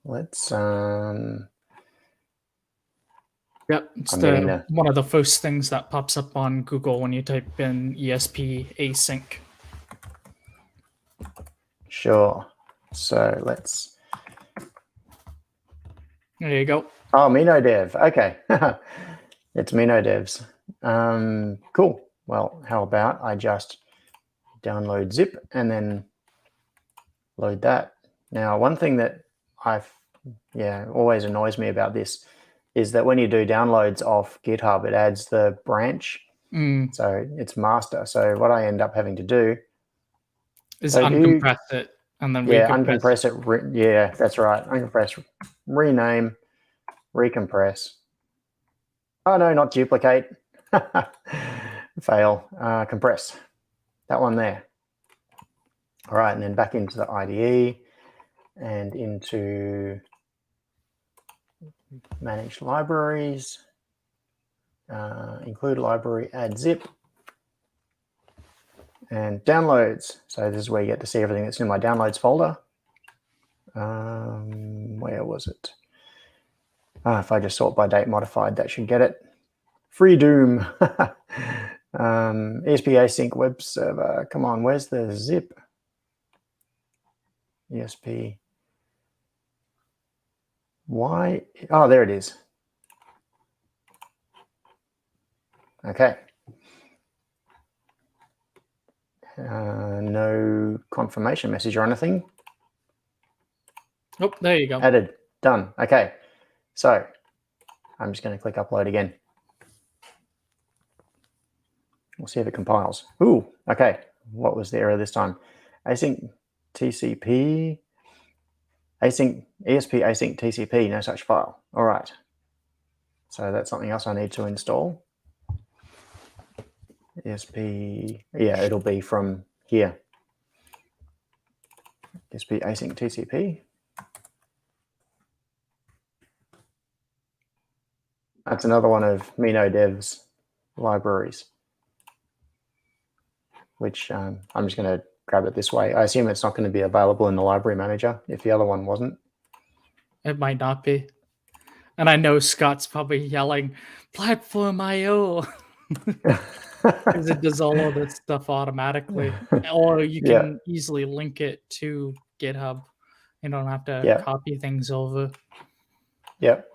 let's Yep, it's one of the first things that pops up on Google when you type in ESP async. Sure. So let's. There you go. Oh, MinoDev. Okay. It's MinoDevs. Cool. Well, how about I just download zip and then load that. Now, one thing that always annoys me about this is that when you do downloads off GitHub, it adds the branch. So it's master. So what I end up having to do is uncompress it and then uncompress it. Yeah, that's right. Uncompress, rename, recompress. Oh no, not duplicate. Fail. Compress. That one there. All right, and then back into the IDE and into manage libraries, include library, add zip, and downloads. So this is where you get to see everything that's in my downloads folder. Where was it? If I just sort by date modified, that should get it. Freedom. ESP async web server. Come on, where's the zip? ESP. Why? Oh, there it is. Okay. No confirmation message or anything. Oh, there you go. Added. Done. Okay. So I'm just going to click upload again. We'll see if it compiles. Ooh, okay. What was the error this time? Async TCP. Async ESP async TCP, no such file. All right. So that's something else I need to install. ESP, yeah, it'll be from here. ESP async TCP. That's another one of MinoDev's libraries, which I'm just going to grab it this way. I assume it's not going to be available in the library manager if the other one wasn't. It might not be. And I know Scott's probably yelling, Platform IO. Because it does all of this stuff automatically. Or you can easily link it to GitHub. You don't have to copy things over. Yep.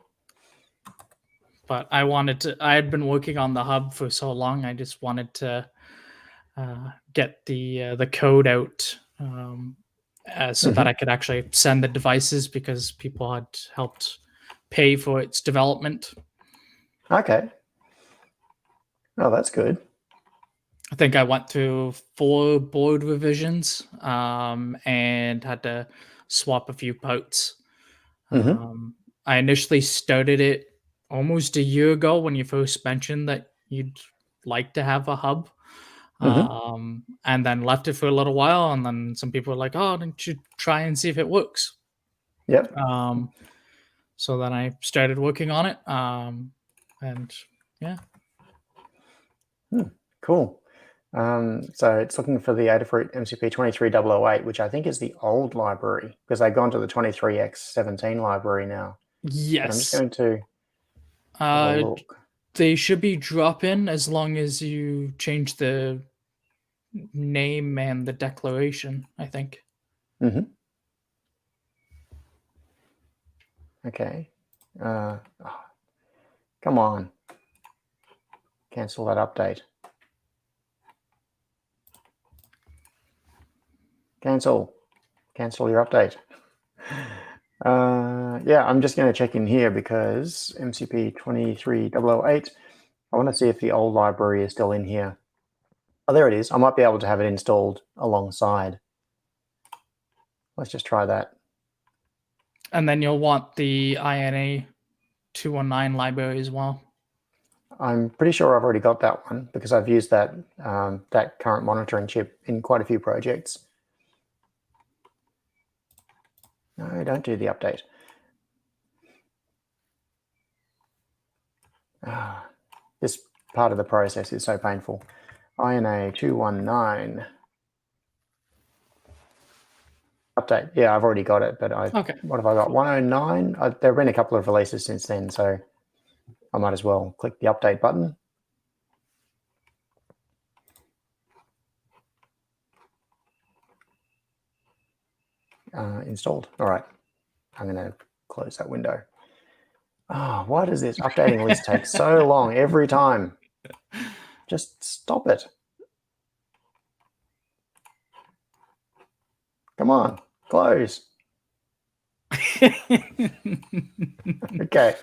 But I had been working on the hub for so long, I just wanted to get the code out so that I could actually send the devices because people had helped pay for its development. Okay. Oh, that's good. I think I went through 4 board revisions and had to swap a few parts. I initially started it almost a year ago when you first mentioned that you'd like to have a hub. And then left it for a little while, and then some people were like, oh, don't you try and see if it works? Yep. So then I started working on it. And yeah. Cool. So it's looking for the Adafruit MCP 23008, which I think is the old library because they've gone to the 23x17 library now. But I'm just Yes. going to have a look. They should be drop-in as long as you change the name and the declaration, I think. Mm-hmm. Okay. Come on. Cancel that update. Cancel your update. Yeah, I'm just going to check in here because MCP 23008, I want to see if the old library is still in here. Oh, there it is. I might be able to have it installed alongside. Let's just try that. And then you'll want the INA 219 library as well. I'm pretty sure I've already got that one because I've used that, that current monitoring chip in quite a few projects. No, don't do the update. This part of the process is so painful. INA 219. Update. Yeah, I've already got it, but Okay. What have I got? 109? There have been a couple of releases since then, so I might as well click the update button. Installed. All right. I'm going to close that window. Oh, why does this updating list take so long every time? Just stop it. Come on, close. Okay.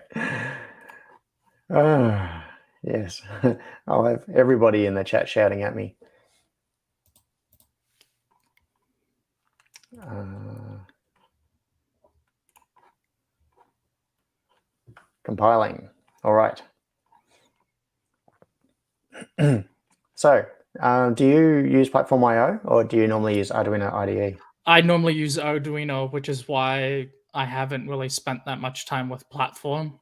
Yes. I'll have everybody in the chat shouting at me. Compiling. All right. So, do you use Platform IO or do you normally use Arduino IDE? I normally use Arduino, which is why I haven't really spent that much time with Platform,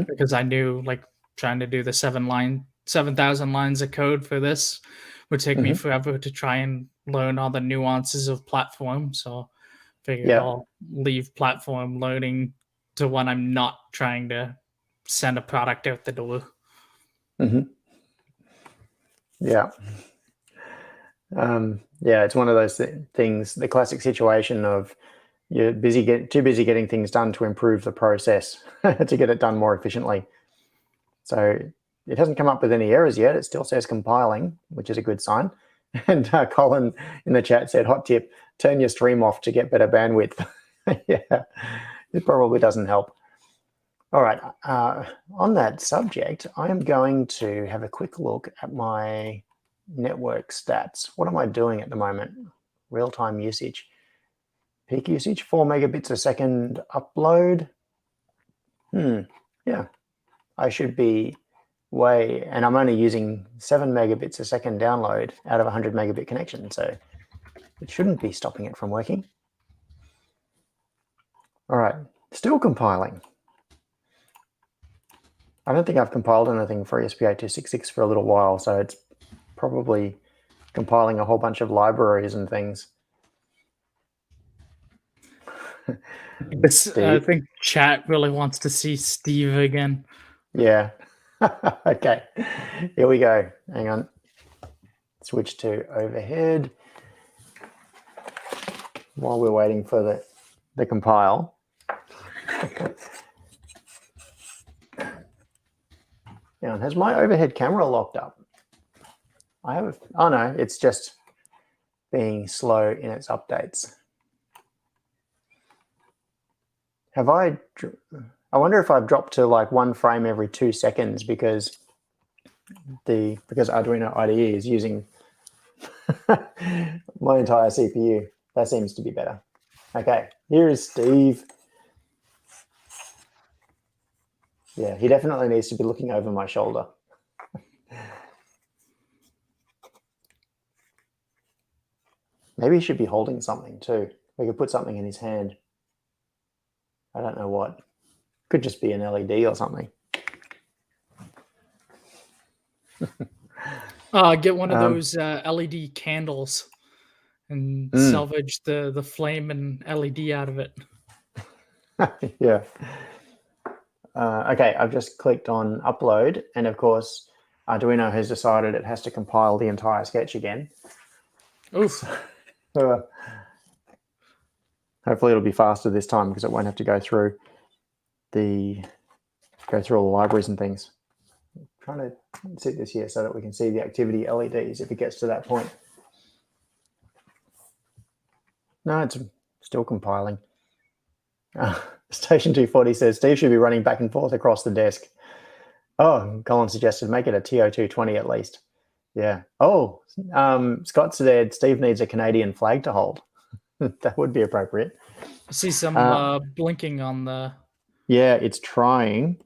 because I knew like trying to do the 7,000 lines of code for this would take me forever to try and learn all the nuances of Platform. So figured I'll leave Platform learning to when I'm not trying to send a product out the door. Yeah. Yeah, it's one of those things, the classic situation of you're too busy getting things done to improve the process to get it done more efficiently. So it hasn't come up with any errors yet. It still says compiling, which is a good sign. And Colin in the chat said, hot tip, turn your stream off to get better bandwidth. Yeah, it probably doesn't help. All right, on that subject, I am going to have a quick look at my network stats. What am I doing at the moment? Real-time usage. Peak usage, 4 megabits a second upload. Yeah, I should be and I'm only using 7 megabits a second download out of a 100 megabit connection, so it shouldn't be stopping it from working. All right, still compiling. I don't think I've compiled anything for ESP8266 for a little while, so it's probably compiling a whole bunch of libraries and things. I think chat really wants to see Steve again. Yeah. Okay, here we go. Hang on. Switch to overhead while we're waiting for the compile. Now, has my overhead camera locked up? Oh no, it's just being slow in its updates. I wonder if I've dropped to like 1 frame every 2 seconds because Arduino IDE is using my entire CPU. That seems to be better. Okay, here is Steve. Yeah, he definitely needs to be looking over my shoulder. Maybe he should be holding something too. We could put something in his hand. I don't know what. Could just be an LED or something. Get one of those LED candles and salvage the flame and LED out of it. Yeah. Okay, I've just clicked on upload, and of course, Arduino has decided it has to compile the entire sketch again. Oof. Hopefully, it'll be faster this time because it won't have to go through all the libraries and things. I'm trying to set this here so that we can see the activity LEDs if it gets to that point. No, it's still compiling. Station 240 says Steve should be running back and forth across the desk. Oh, Colin suggested make it a TO220 at least. Yeah. Oh, Scott said Steve needs a Canadian flag to hold. That would be appropriate. I see some blinking on the... Yeah, it's trying.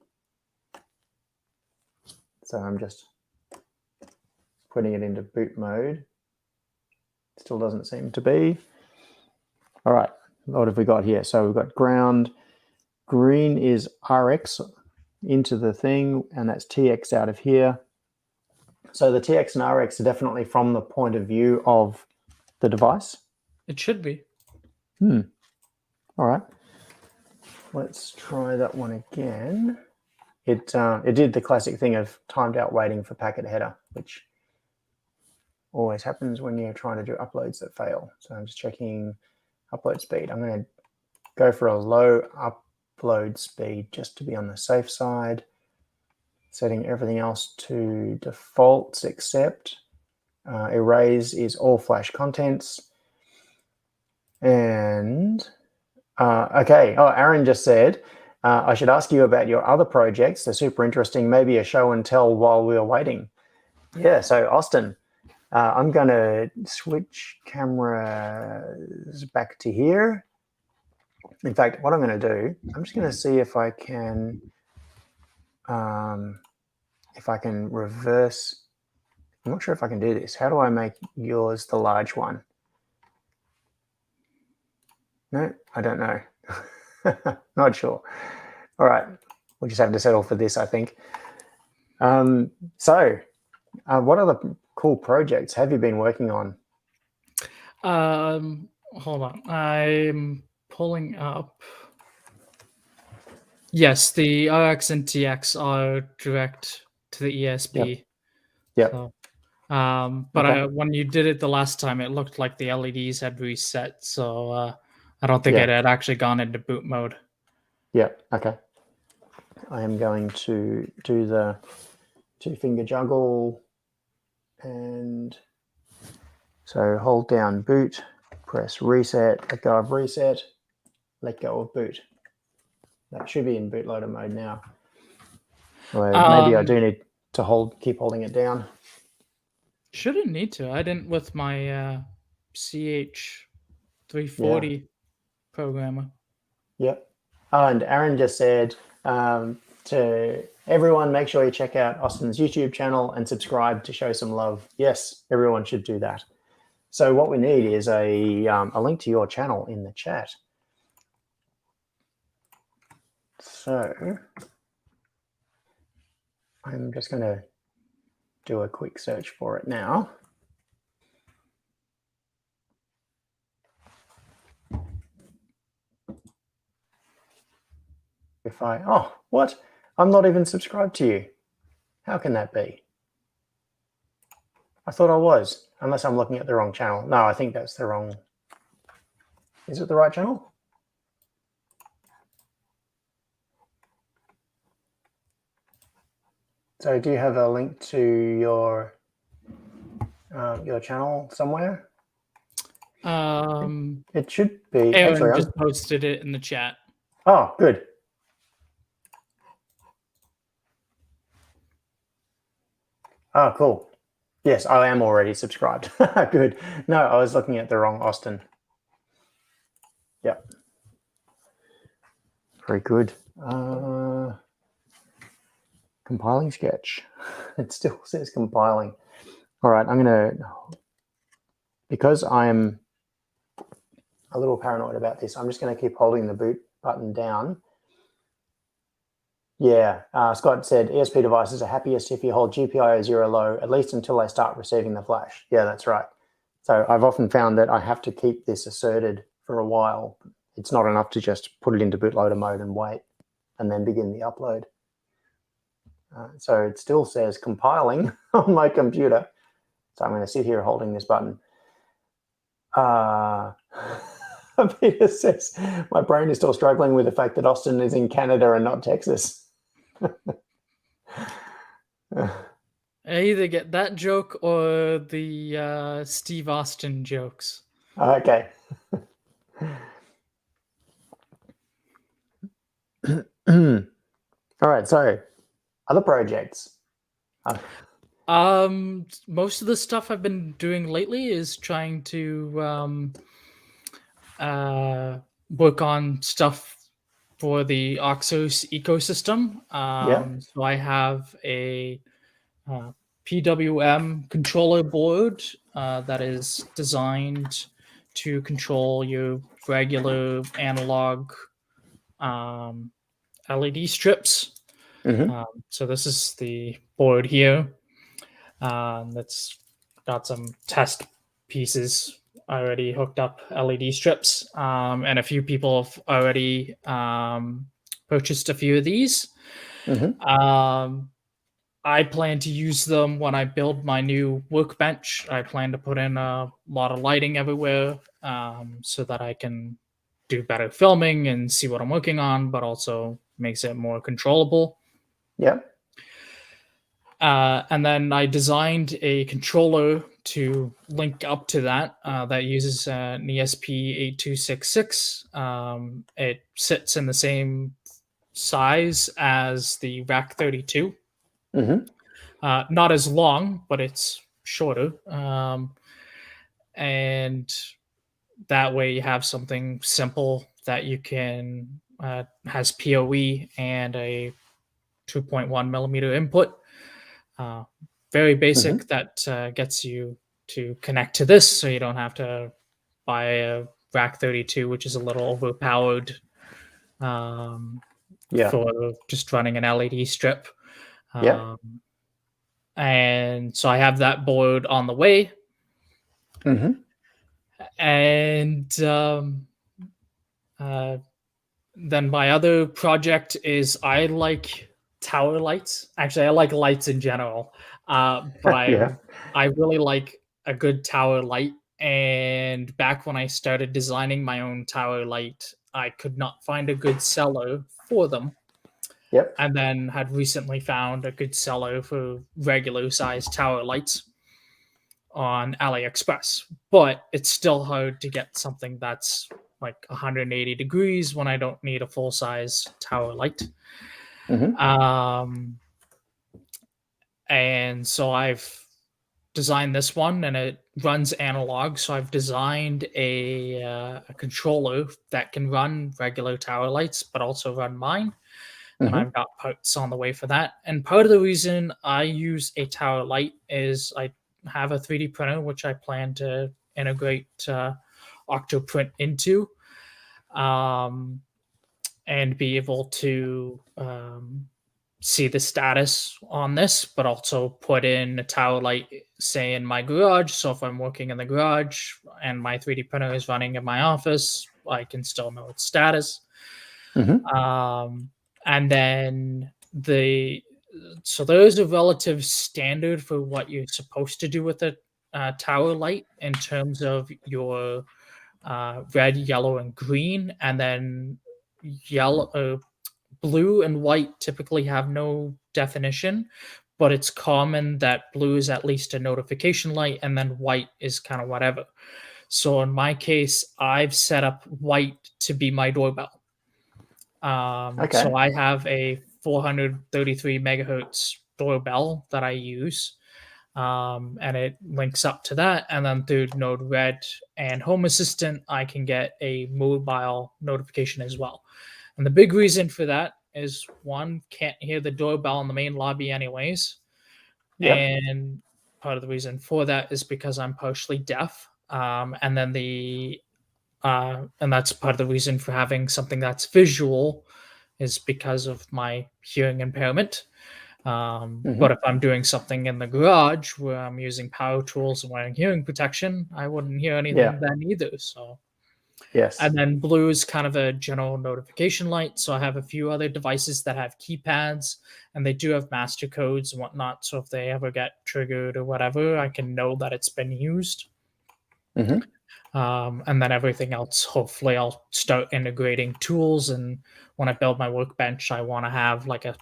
So I'm just putting it into boot mode. Still doesn't seem to be. All right, what have we got here? So we've got ground. Green is RX into the thing, and that's TX out of here. So the TX and RX are definitely from the point of view of the device. It should be. All right. Let's try that one again. It did the classic thing of timed out waiting for packet header, which always happens when you're trying to do uploads that fail. So I'm just checking upload speed. I'm going to go for a low upload speed just to be on the safe side. Setting everything else to defaults except erase is all flash contents. And okay, oh, Aaron just said, I should ask you about your other projects. They're super interesting. Maybe a show and tell while we're waiting. Yeah, so Austin, I'm going to switch cameras back to here. In fact, what I'm going to do, I'm just going to see if I can reverse. I'm not sure if I can do this. How do I make yours the large one? No, I don't know. Not sure. All right, we'll just have to settle for this, I think. So what other cool projects have you been working on? Hold on. I'm pulling up. Yes, the RX and TX are direct to the ESP. Yep. So, but Okay. when you did it the last time, it looked like the LEDs had reset. So I don't think it had actually gone into boot mode. Yeah. Okay. I am going to do the 2-finger juggle, and so hold down boot, press reset, let go of reset, let go of boot. That should be in bootloader mode now. Or maybe I do need to keep holding it down. Shouldn't need to. I didn't with my CH340 programmer. Yep. Oh, and Aaron just said to everyone, make sure you check out Austin's YouTube channel and subscribe to show some love. Yes, everyone should do that. So what we need is a link to your channel in the chat. So I'm just going to do a quick search for it now. Oh, what? I'm not even subscribed to you. How can that be? I thought I was, unless I'm looking at the wrong channel. No, I think that's the wrong. Is it the right channel? So do you have a link to your channel somewhere? It should be. Aaron just posted it in the chat. Oh, good. Oh, cool. Yes, I am already subscribed. Good. No, I was looking at the wrong Austin. Yep. Very good. Compiling sketch. It still says compiling. All right, I'm going to, because I'm a little paranoid about this, I'm just going to keep holding the boot button down Yeah, Scott said ESP devices are happiest if you hold GPIO 0 low, at least until they start receiving the flash. Yeah, that's right. So I've often found that I have to keep this asserted for a while. It's not enough to just put it into bootloader mode and wait and then begin the upload. So it still says compiling on my computer. So I'm going to sit here holding this button. Peter says, my brain is still struggling with the fact that Austin is in Canada and not Texas. I either get that joke or the Steve Austin jokes. Okay. All right, so other projects. Most of the stuff I've been doing lately is trying to work on stuff for the Oxos ecosystem. So I have a PWM controller board that is designed to control your regular analog LED strips. So this is the board here. That's got some test pieces already hooked up, LED strips, and a few people have already purchased a few of these. I plan to use them when I build my new workbench. I plan to put in a lot of lighting everywhere so that I can do better filming and see what I'm working on, but also makes it more controllable. And then I designed a controller to link up to that that uses an ESP8266. It sits in the same size as the RAC32. Not as long, but it's shorter. And that way you have something simple that you can, has PoE and a 2.1 millimeter input. Very basic. That gets you to connect to this, so you don't have to buy a RAC32, which is a little overpowered for just running an LED strip. And so I have that board on the way. And then my other project is I like tower lights. Actually, I like lights in general, but I really like a good tower light. And back when I started designing my own tower light, I could not find a good seller for them. And then had recently found a good seller for regular size tower lights on AliExpress. But it's still hard to get something that's like 180 degrees when I don't need a full size tower light. And so I've designed this one, and it runs analog. So I've designed a controller that can run regular tower lights, but also run mine. And I've got parts on the way for that. And part of the reason I use a tower light is I have a 3D printer, which I plan to integrate Octoprint into, and be able to see the status on this, but also put in a tower light, say, in my garage. So if I'm working in the garage and my 3D printer is running in my office, I can still know its status. And then so there's a relative standard for what you're supposed to do with a tower light in terms of your red, yellow, and green. And then blue and white typically have no definition, but it's common that blue is at least a notification light, and then white is kind of whatever. So in my case, I've set up white to be my doorbell. So I have a 433 megahertz doorbell that I use, and it links up to that. And then through Node Red and Home Assistant, I can get a mobile notification as well. And the big reason for that is, one, can't hear the doorbell in the main lobby anyways. And part of the reason for that is because I'm partially deaf. And then and that's part of the reason for having something that's visual is because of my hearing impairment. Hmm. But if I'm doing something in the garage where I'm using power tools and wearing hearing protection, I wouldn't hear anything Yeah. then either. So, Yes. and then blue is kind of a general notification light. So I have a few other devices that have keypads and they do have master codes and whatnot. So if they ever get triggered or whatever, I can know that it's been used. Hmm. And then everything else, hopefully, I'll start integrating tools. And when I build my workbench, I want to have like a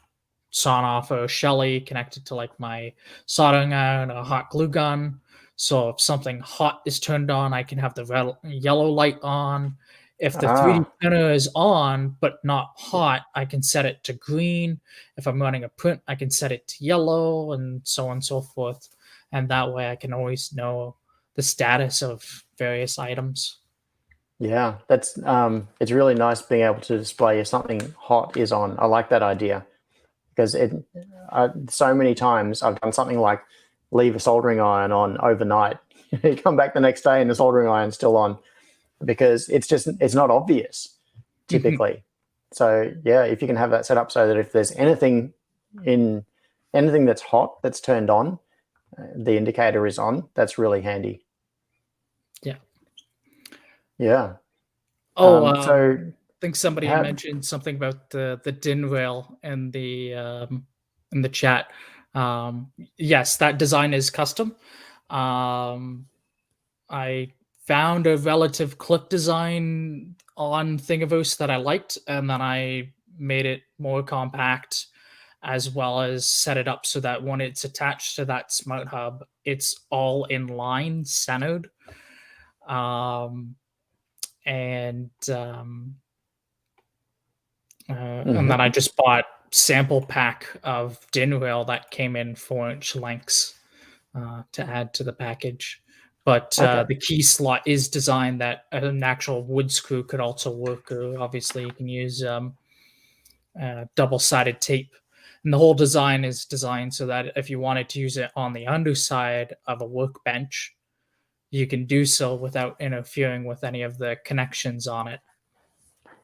sawn off or a Shelly connected to like my soldering iron or a hot glue gun. So if something hot is turned on, I can have the yellow light on. If the 3D Ah, printer is on but not hot, I can set it to green. If I'm running a print, I can set it to yellow and so on and so forth. And that way I can always know the status of various items. yeah. That's it's really nice being able to display if something hot is on. I like that idea because so many times I've done something like leave a soldering iron on overnight. You come back the next day and the soldering iron's still on because it's not obvious typically. So yeah, if you can have that set up so that if there's in anything that's hot that's turned on, the indicator is on. That's really handy. Yeah. Yeah. Oh, So I think somebody had how? mentioned something about the DIN rail in the chat. Yes, that design is custom. Um, I found a relative clip design on Thingiverse that I liked, and then I made it more compact as well as set it up so that when it's attached to that smart hub, it's all in line, centered. Um, and and then Mhm. I just bought sample pack of DIN rail that came in 4-inch lengths to add to the package. But Okay. the key slot is designed that an actual wood screw could also work. Or obviously, you can use double-sided tape. And the whole design is designed so that if you wanted to use it on the underside of a workbench, you can do so without interfering with any of the connections on it.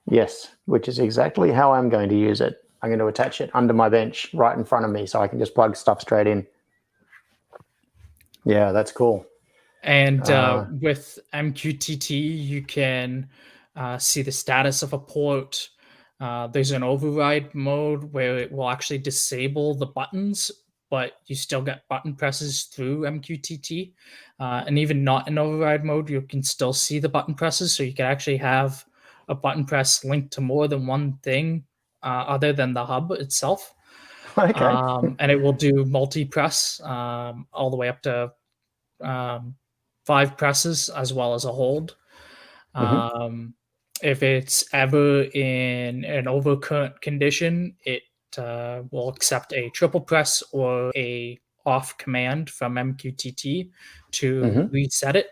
Yes, which is exactly how I'm going to use it. I'm going to attach it under my bench right in front of me so I can just plug stuff straight in. Yeah, that's cool. And Uh, with MQTT, you can see the status of a port. There's an override mode where it will actually disable the buttons, but you still get button presses through MQTT. And even not in override mode, you can still see the button presses. So you can actually have a button press linked to more than one thing other than the hub itself. okay. And it will do multi press all the way up to um, 5 presses as well as a hold. Hmm. Um, if it's ever in an overcurrent condition, it will accept a triple press or a off command from MQTT to Hmm. reset it.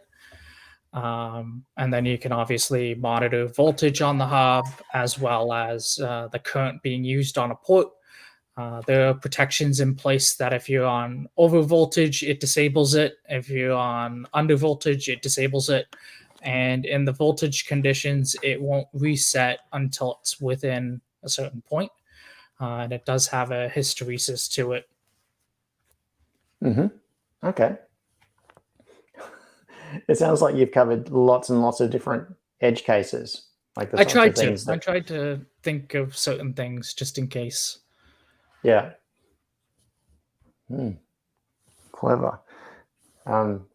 And then you can obviously monitor voltage on the hub as well as the current being used on a port. There are protections in place that if you're on over voltage, it disables it. If you're on under voltage, it disables it. And in the voltage conditions, it won't reset until it's within a certain point. And it does have a hysteresis to it. Hmm. Okay. It sounds like you've covered lots and lots of different edge cases, like the I sorts of tried to. things I that, tried to think of certain things just in case. yeah. Clever. Um,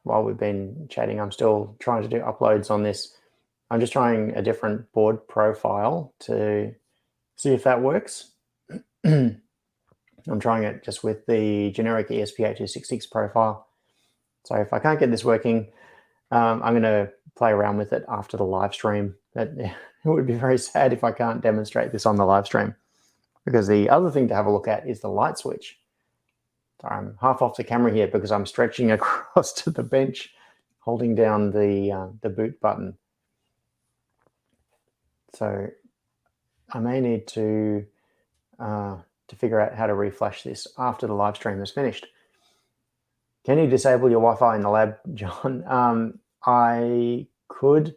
while we've been chatting, I'm still trying to do uploads on this. I'm just trying a different board profile to see if that works. I'm trying it just with the generic ESP8266 profile. So if I can't get this working, I'm going to play around with it after the live stream. It would be very sad if I can't demonstrate this on the live stream, because the other thing to have a look at is the light switch. So I'm half off the camera here because I'm stretching across to the bench, holding down the boot button. So I may need to figure out how to reflash this after the live stream is finished. Can you disable your Wi-Fi in the lab, John? I could.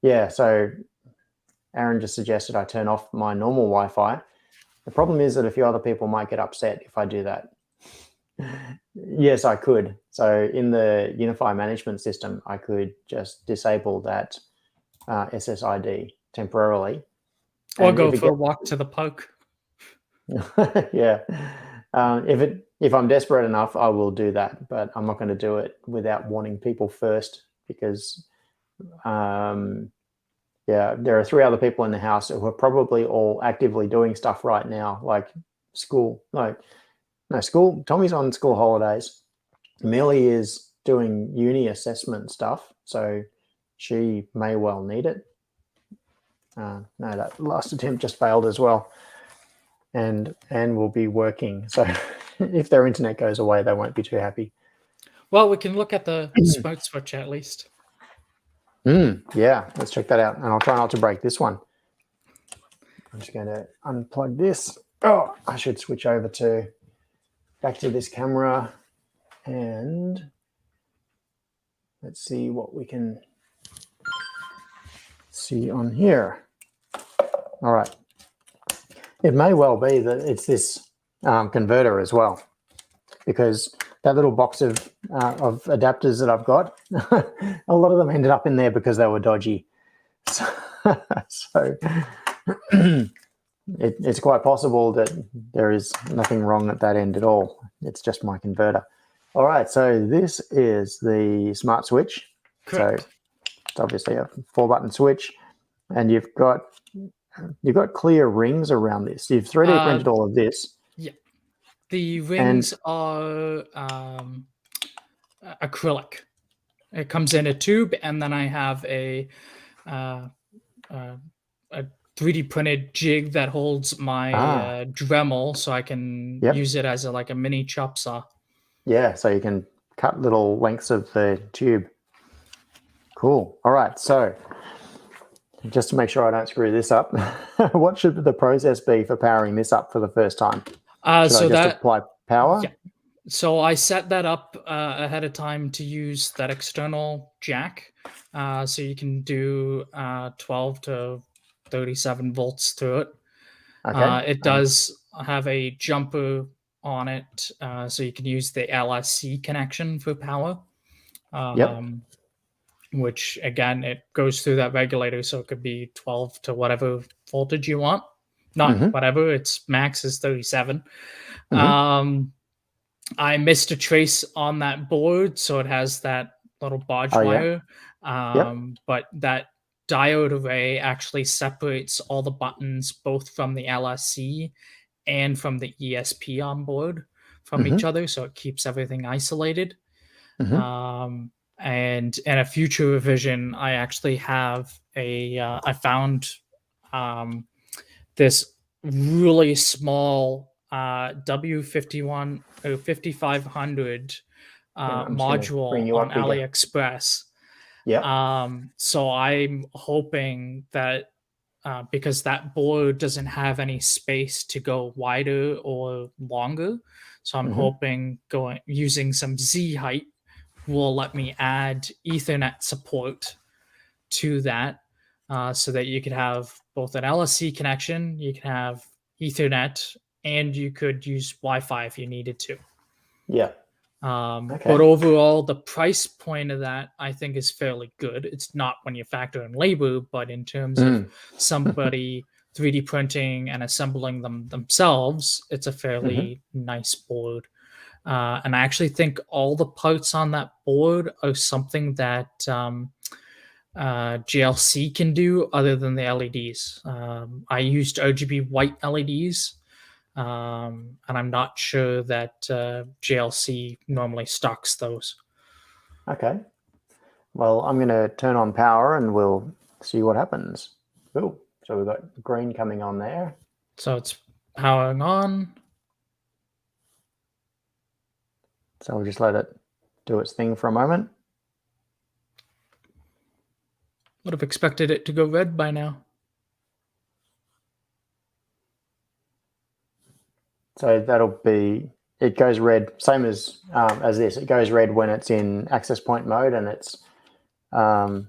Yeah, so Aaron just suggested I turn off my normal Wi-Fi. The problem is that a few other people might get upset if I do that. Yes, I could. So in the Unify management system, I could just disable that SSID temporarily. Or go for a walk to the park. Yeah. If I'm desperate enough, I will do that, but I'm not going to do it without warning people first, because there are 3 other people in the house who are probably all actively doing stuff right now, like school. School. Tommy's on school holidays. Millie is doing uni assessment stuff, so she may well need it. No, that last attempt just failed as well. And will be working. So if their internet goes away, they won't be too happy. Well, we can look at the smoke switch at least. Yeah, let's check that out. And I'll try not to break this one. I'm just going to unplug this. Oh, I should switch over back to this camera, and let's see what we can see on here. All right. It may well be that it's this converter as well, because that little box of adapters that I've got, a lot of them ended up in there because they were dodgy. So it's quite possible that there is nothing wrong at that end at all. It's just my converter. All right, so this is the smart switch. Correct. So it's obviously a 4-button switch, and you've got clear rings around this. You've 3D printed all of this. Yeah. The rings are acrylic. It comes in a tube, and then I have a 3D printed jig that holds my Dremel, so I can use it as a mini chop saw. Yeah, so you can cut little lengths of the tube. Cool. All right, so just to make sure I don't screw this up, what should the process be for powering this up for the first time? Should I just apply power? Yeah. So I set that up ahead of time to use that external jack. So you can do 12 to 37 volts through it. Okay. It does have a jumper on it, so you can use the LSC connection for power. Which again, it goes through that regulator, so it could be 12 to whatever voltage you want. Not whatever, its max is 37. I missed a trace on that board, so it has that little bodge wire. But that diode array actually separates all the buttons, both from the LSC and from the ESP on board from each other, so it keeps everything isolated. And in a future revision, I actually have I found this really small W51 or 5500 module on AliExpress. So I'm hoping that because that board doesn't have any space to go wider or longer, so I'm hoping using some Z height will let me add Ethernet support to that, so that you could have both an LSC connection, you can have Ethernet, and you could use Wi-Fi if you needed to. But overall, the price point of that, I think, is fairly good. It's not when you factor in labor, but in terms of somebody 3D printing and assembling them themselves, it's a fairly nice board. And I actually think all the parts on that board are something that GLC can do other than the LEDs. I used RGB white LEDs, and I'm not sure that GLC normally stocks those. Okay. Well, I'm going to turn on power and we'll see what happens. Cool. So we've got green coming on there. So it's powering on. So we'll just let it do its thing for a moment. Would have expected it to go red by now. So that'll be, it goes red, same as this. It goes red when it's in access point mode and it's trying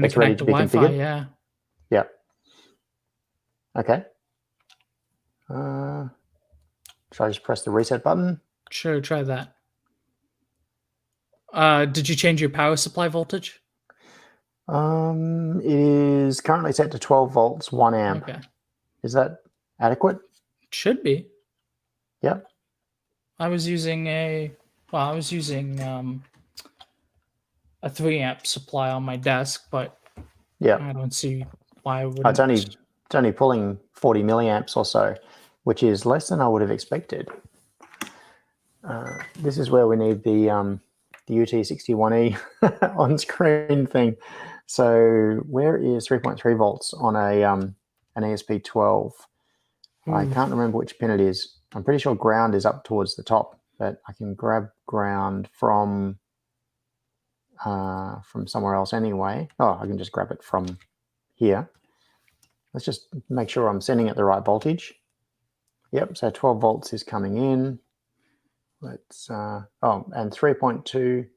to connect to Wi-Fi, yeah. Yeah. Okay. Should I just press the reset button? Sure, try that. Did you change your power supply voltage? It is currently set to 12 volts, 1 amp. Okay. Is that adequate? It should be. Yep. I was using a 3 amp supply on my desk, but Yeah. I don't see why I wouldn't. It's only pulling 40 milliamps or so, which is less than I would have expected. This is where we need the UT61E on screen thing. So where is 3.3 volts on a an ESP12? I can't remember which pin it is. I'm pretty sure ground is up towards the top, but I can grab ground from somewhere else anyway. Oh, I can just grab it from here. Let's just make sure I'm sending it the right voltage. Yep, so 12 volts is coming in. Let's, and 3.2,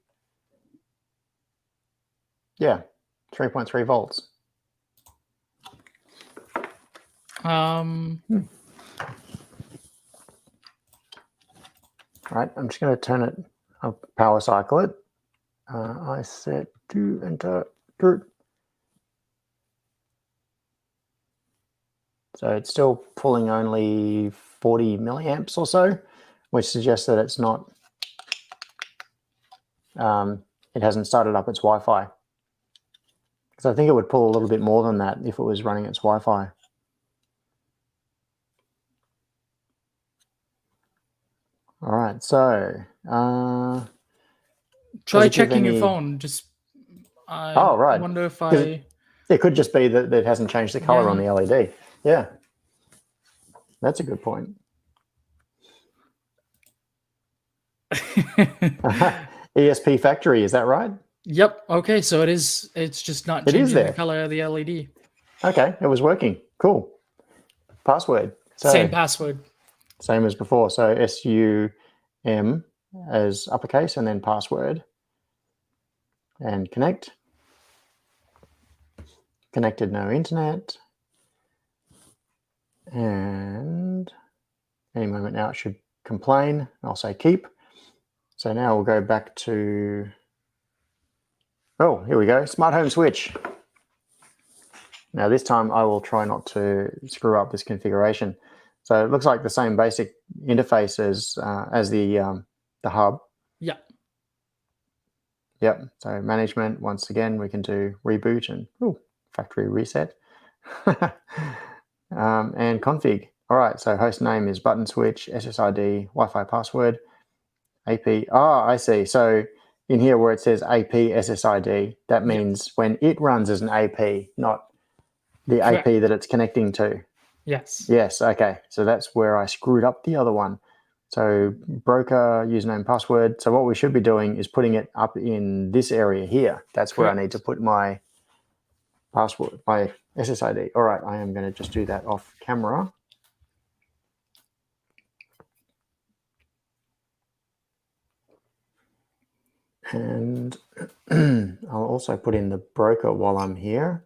yeah, 3.3 volts. Right, I'm just going to turn it, I'll power cycle it. I set to enter. So it's still pulling only 40 milliamps or so, which suggests that it's not, it hasn't started up its Wi-Fi. Because I think it would pull a little bit more than that if it was running its Wi-Fi. All right, so try checking your phone. Just right. wonder if it could just be that it hasn't changed the color on the LED. Yeah, that's a good point. ESP factory, is that right? Yep. Okay, so it's just not changing the color of the LED. Okay, it was working. Cool. Password. So, same password. Same as before. So SUM as uppercase and then password. And connect. Connected, no internet. And any moment now it should complain. I'll say keep. So now we'll go back to, oh, here we go, smart home switch. Now this time I will try not to screw up this configuration. So it looks like the same basic interface as the hub. Yeah. Yep, so management, once again, we can do reboot and factory reset. And config. All right, so host name is button switch, SSID, Wi-Fi password, AP. Oh, I see. So in here where it says AP SSID, that means when it runs as an AP, not the Correct. AP that it's connecting to. Yes. Yes, okay. So that's where I screwed up the other one. So broker, username, password. So what we should be doing is putting it up in this area here. That's where I need to put my password, my SSID. All right, I am going to just do that off camera. And I'll also put in the broker while I'm here.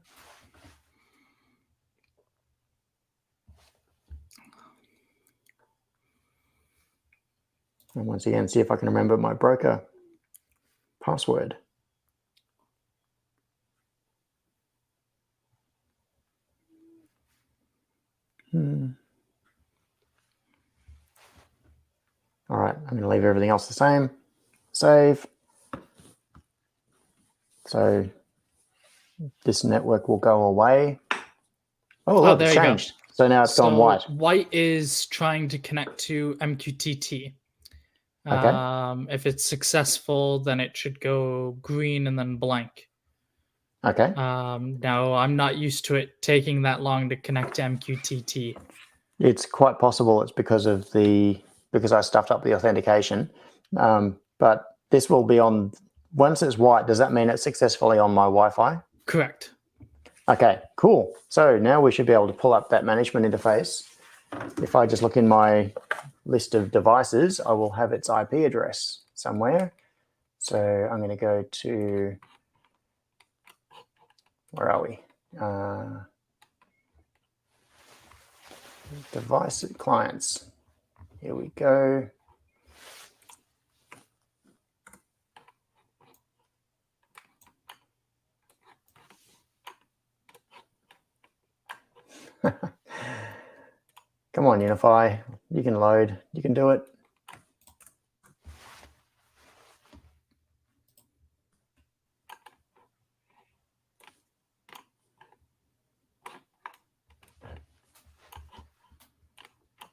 And once again, see if I can remember my broker password. All right, I'm going to leave everything else the same. Save. So this network will go away. Oh, look, it's changed. So now it's gone white. White is trying to connect to MQTT. Okay. If it's successful, then it should go green and then blank. Okay. Now, I'm not used to it taking that long to connect to MQTT. It's quite possible it's because I stuffed up the authentication. But this will be on, once it's white, does that mean it's successfully on my Wi-Fi? Correct. Okay, cool. So now we should be able to pull up that management interface. If I just look in my list of devices, I will have its IP address somewhere. So I'm going to go to, where are we? device clients. Here we go. Come on, Unify. You can load. You can do it.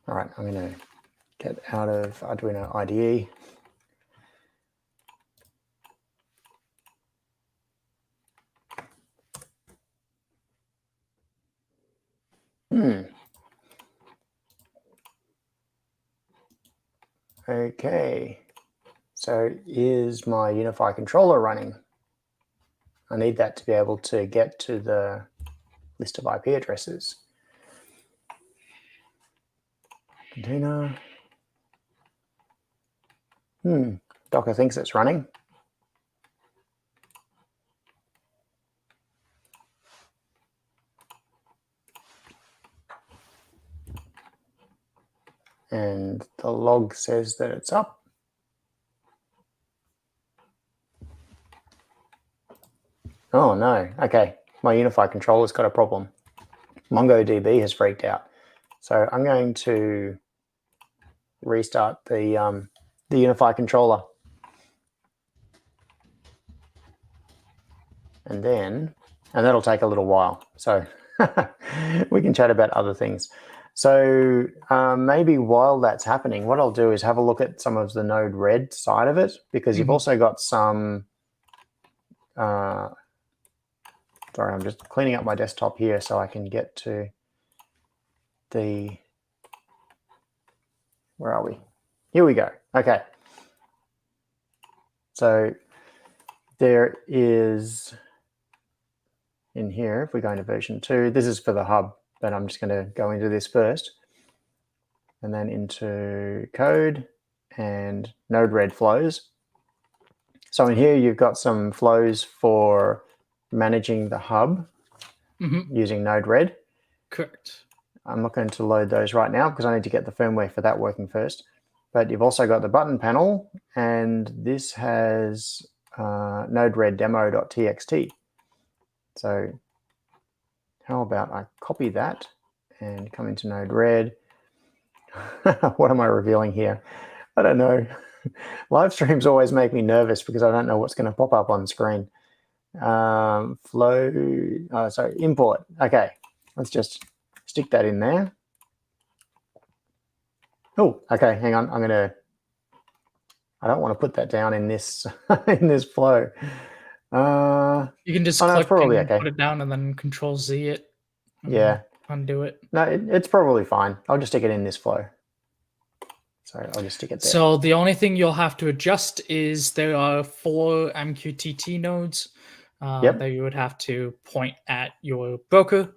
All right, I'm going to get out of Arduino IDE. Okay, so is my Unify controller running? I need that to be able to get to the list of IP addresses. Container. Docker thinks it's running. And the log says that it's up. Oh no, okay. My Unify controller's got a problem. MongoDB has freaked out. So I'm going to restart the Unify controller. And that'll take a little while. So we can chat about other things. So maybe while that's happening, what I'll do is have a look at some of the Node-RED side of it, because you've also got some, sorry, I'm just cleaning up my desktop here so I can get to the, where are we? Here we go. Okay. So there is, in here, if we go into version 2, this is for the hub, but I'm just going to go into this first, and then into code and Node-RED flows. So in here, you've got some flows for managing the hub using Node-RED. Correct. I'm not going to load those right now because I need to get the firmware for that working first. But you've also got the button panel, and this has Node-RED demo.txt. So how about I copy that and come into Node-RED. What am I revealing here? I don't know. Live streams always make me nervous because I don't know what's going to pop up on screen. Sorry, import. Okay, let's just stick that in there. Oh, okay, hang on. I don't want to put that down in this in this flow. You can just click and put it down and then Control Z it. Yeah. Undo it. No, it's probably fine. I'll just stick it in this flow. So I'll just stick it there. So the only thing you'll have to adjust is there are 4 MQTT nodes that you would have to point at your broker.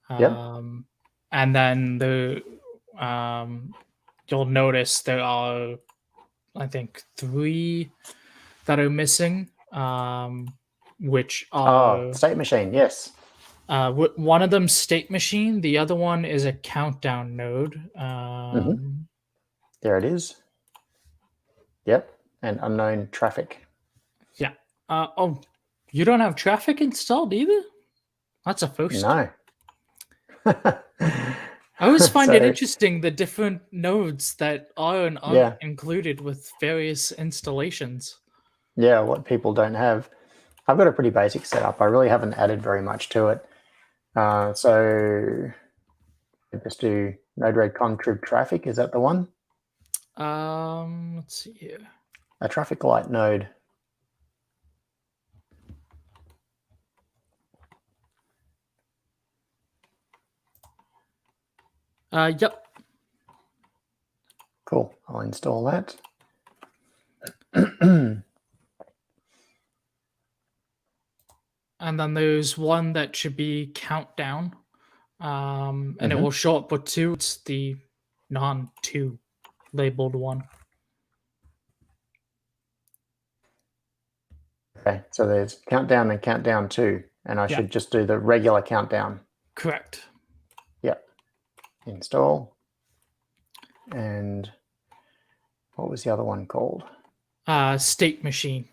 And then you'll notice there are, I think, 3 that are missing, which are... state machine, yes. One of them state machine. The other one is a countdown node. There it is. Yep, and unknown traffic. Yeah. Oh, you don't have traffic installed either? That's a first. No. I always find it interesting, the different nodes that are and aren't included with various installations. Yeah, what people don't have. I've got a pretty basic setup. I really haven't added very much to it. So just do Node-RED contrib traffic. Is that the one? Let's see here. A traffic light node. Yep. Cool. I'll install that. And then there's one that should be countdown. And it will show up with 2. It's the non-2 labeled one. Okay, so there's countdown and countdown 2, and I should just do the regular countdown. Correct. Yep. install. And what was the other one called? State machine.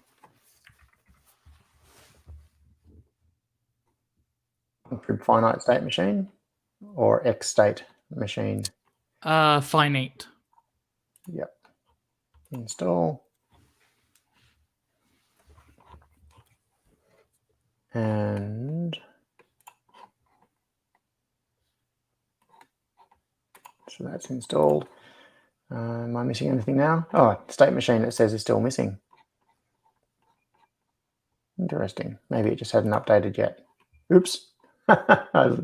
Finite state machine or X state machine? Finite. Yep. Install. And so that's installed. Am I missing anything now? Oh, state machine, it says is still missing. Interesting. Maybe it just hadn't updated yet. Oops. I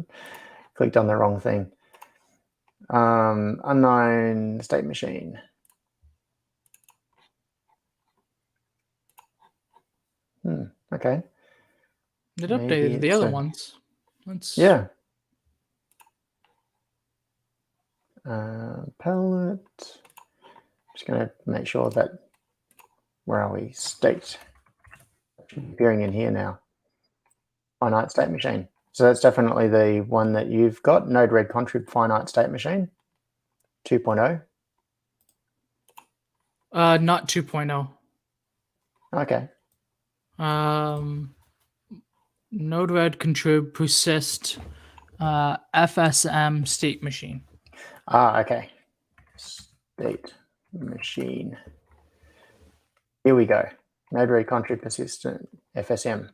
clicked on the wrong thing. Unknown state machine. Okay. It updated the other ones. Yeah. Palette. Just going to make sure that, where are we? State. Appearing in here now. Finite state machine. So that's definitely the one that you've got. Node-RED contrib finite state machine 2.0. Not 2.0. Okay. Node-RED contrib persist FSM state machine. Okay. State machine. Here we go. Node-RED contrib persistent FSM.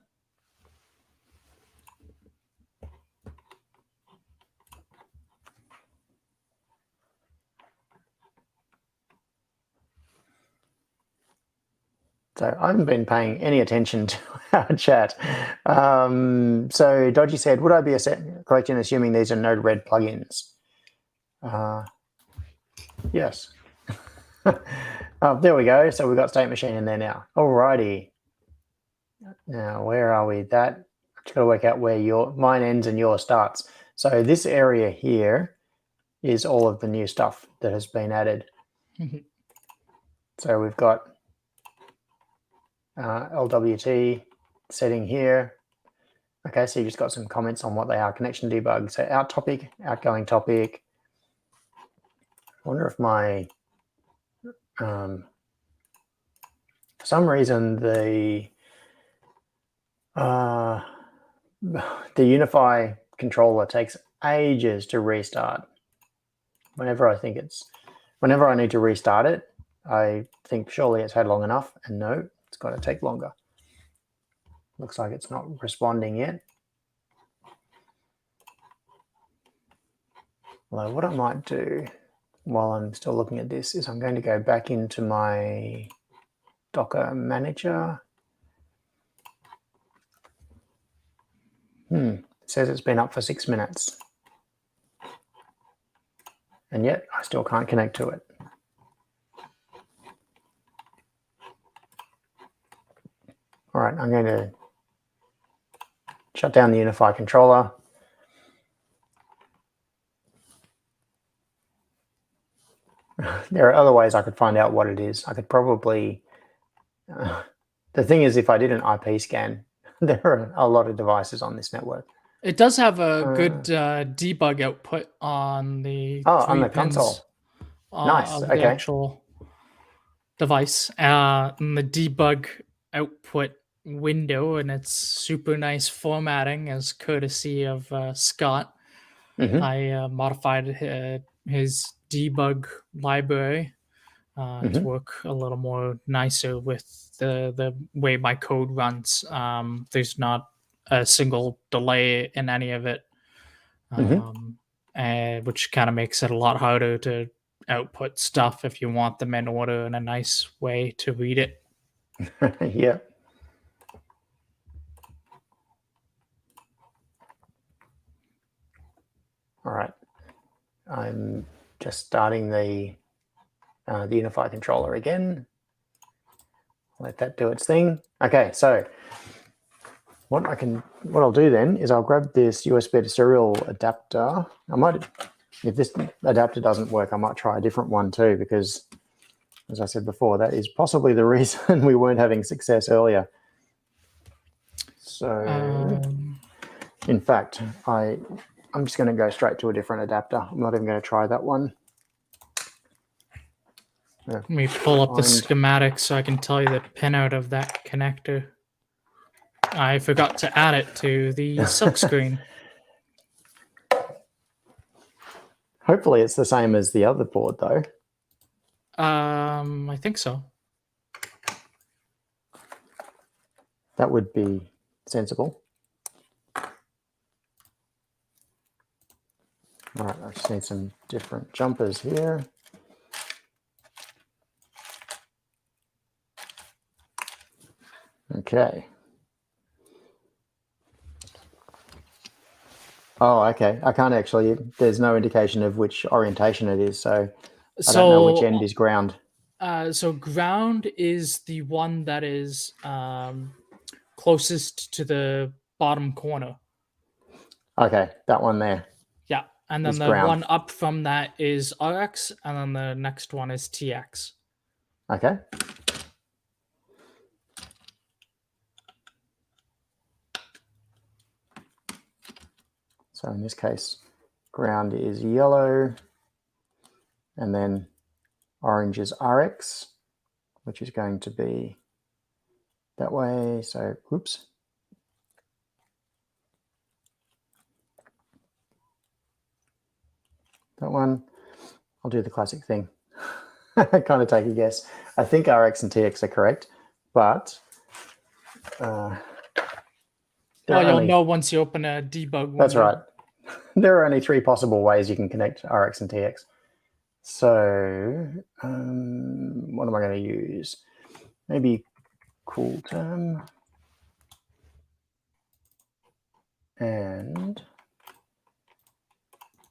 So I haven't been paying any attention to our chat. So Dodgy said, would I be a collection assuming these are Node-RED plugins? Yes. There we go. So we've got state machine in there now. Alrighty. Now, where are we? I've got to work out where mine ends and yours starts. So this area here is all of the new stuff that has been added. So we've got LWT setting here. Okay, so you just got some comments on what they are. Connection debug. So out topic, outgoing topic. I wonder if my, for some reason, the Unify controller takes ages to restart. Whenever I need to restart it, I think surely it's had long enough, and no, it's got to take longer. Looks like it's not responding yet. Well, what I might do while I'm still looking at this is I'm going to go back into my Docker manager. It says it's been up for 6 minutes. And yet I still can't connect to it. All right, I'm going to shut down the Unify controller. There are other ways I could find out what it is. I could probably, the thing is, if I did an IP scan, there are a lot of devices on this network. It does have a good debug output on the on the console. Nice. Of the actual device. And the debug output window, and it's super nice formatting as courtesy of Scott. I modified his debug library to work a little more nicer with the way my code runs. There's not a single delay in any of it, which kind of makes it a lot harder to output stuff if you want them in order in a nice way to read it. Yeah. All right. I'm just starting the Unify controller again. Let that do its thing. Okay, so what I'll do then is I'll grab this USB to serial adapter. If this adapter doesn't work, I might try a different one too, because as I said before, that is possibly the reason we weren't having success earlier. So in fact, I I'm just going to go straight to a different adapter. I'm not even going to try that one. Let me pull up the schematic so I can tell you the pinout of that connector. I forgot to add it to the silkscreen. Hopefully it's the same as the other board, though. I think so. That would be sensible. All right, I just need some different jumpers here. Okay. Oh, okay. I can't actually, there's no indication of which orientation it is, so I don't know which end is ground. So ground is the one that is closest to the bottom corner. Okay, that one there. Yeah, and then the ground. one up from that is RX, and then the next one is TX. Okay. So in this case, ground is yellow, and then orange is RX, which is going to be that way. So, oops. That one, I'll do the classic thing. Kind of take a guess. I think RX and TX are correct, but well, you'll know once you open a debug window. That's right. There are only 3 possible ways you can connect RX and TX. So what am I going to use? Maybe CoolTerm and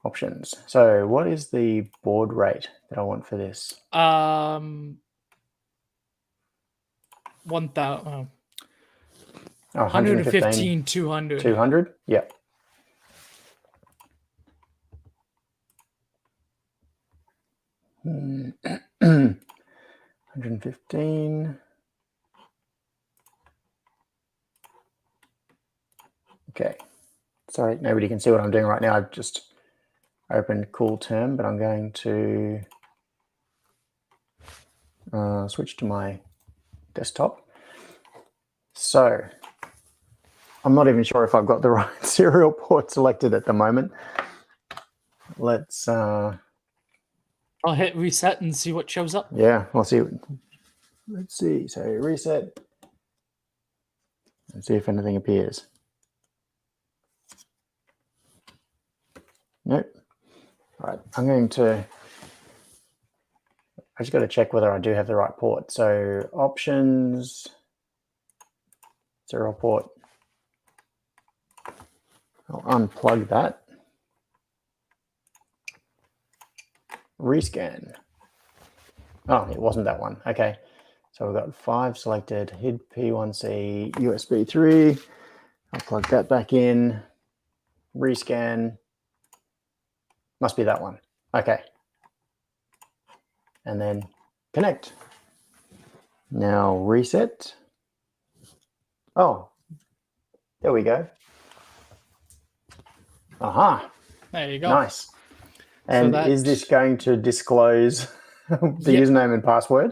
options. So what is the baud rate that I want for this? 115, 200. 200? Yeah. $115. Okay. Sorry, nobody can see what I'm doing right now. I've just opened CoolTerm, but I'm going to switch to my desktop. So I'm not even sure if I've got the right serial port selected at the moment. Let's I'll hit reset and see what shows up. Yeah, I'll see. Let's see. So reset and see if anything appears. Nope. All right, I just got to check whether I do have the right port. So options, serial port. I'll unplug that. Rescan. Oh, it wasn't that one. Okay. So we've got 5 selected, HID P1C, USB 3. I'll plug that back in. Rescan. Must be that one. Okay. And then connect. Now reset. Oh, there we go. Aha. There you go. Nice. And so is this going to disclose the username and password?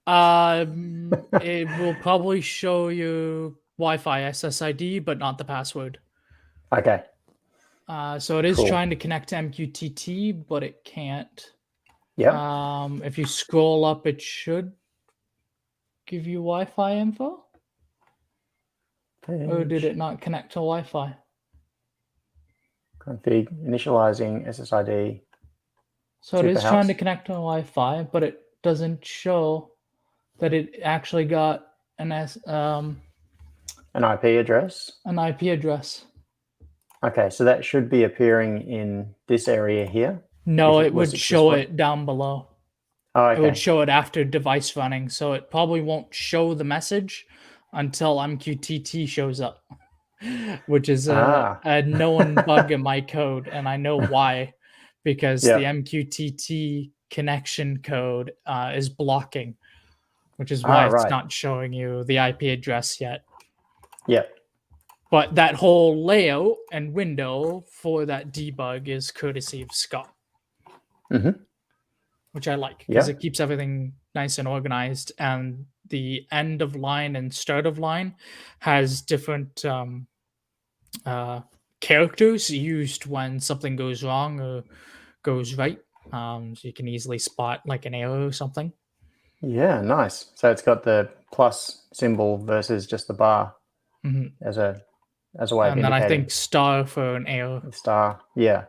It will probably show you Wi-Fi SSID, but not the password. Okay. So it is trying to connect to MQTT, but it can't. Yeah. If you scroll up, it should give you Wi-Fi info. Or did it not connect to Wi-Fi? Config initializing SSID. So it is trying to connect to Wi-Fi, but it doesn't show that it actually got an IP address. An IP address. Okay, so that should be appearing in this area here. No, it would show it down below. Oh, okay. It would show it after device running, so it probably won't show the message until MQTT shows up, which is a known bug in my code, and I know why, because the MQTT connection code is blocking, which is why it's not showing you the IP address yet. Yep. But that whole layout and window for that debug is courtesy of Scott, which I like because Yeah. it keeps everything nice and organized. And the end of line and start of line has different characters used when something goes wrong or goes right. So you can easily spot like an error or something. Yeah, nice. So it's got the plus symbol versus just the bar as a way of And then I indicating. think star for an error. The star. Yeah.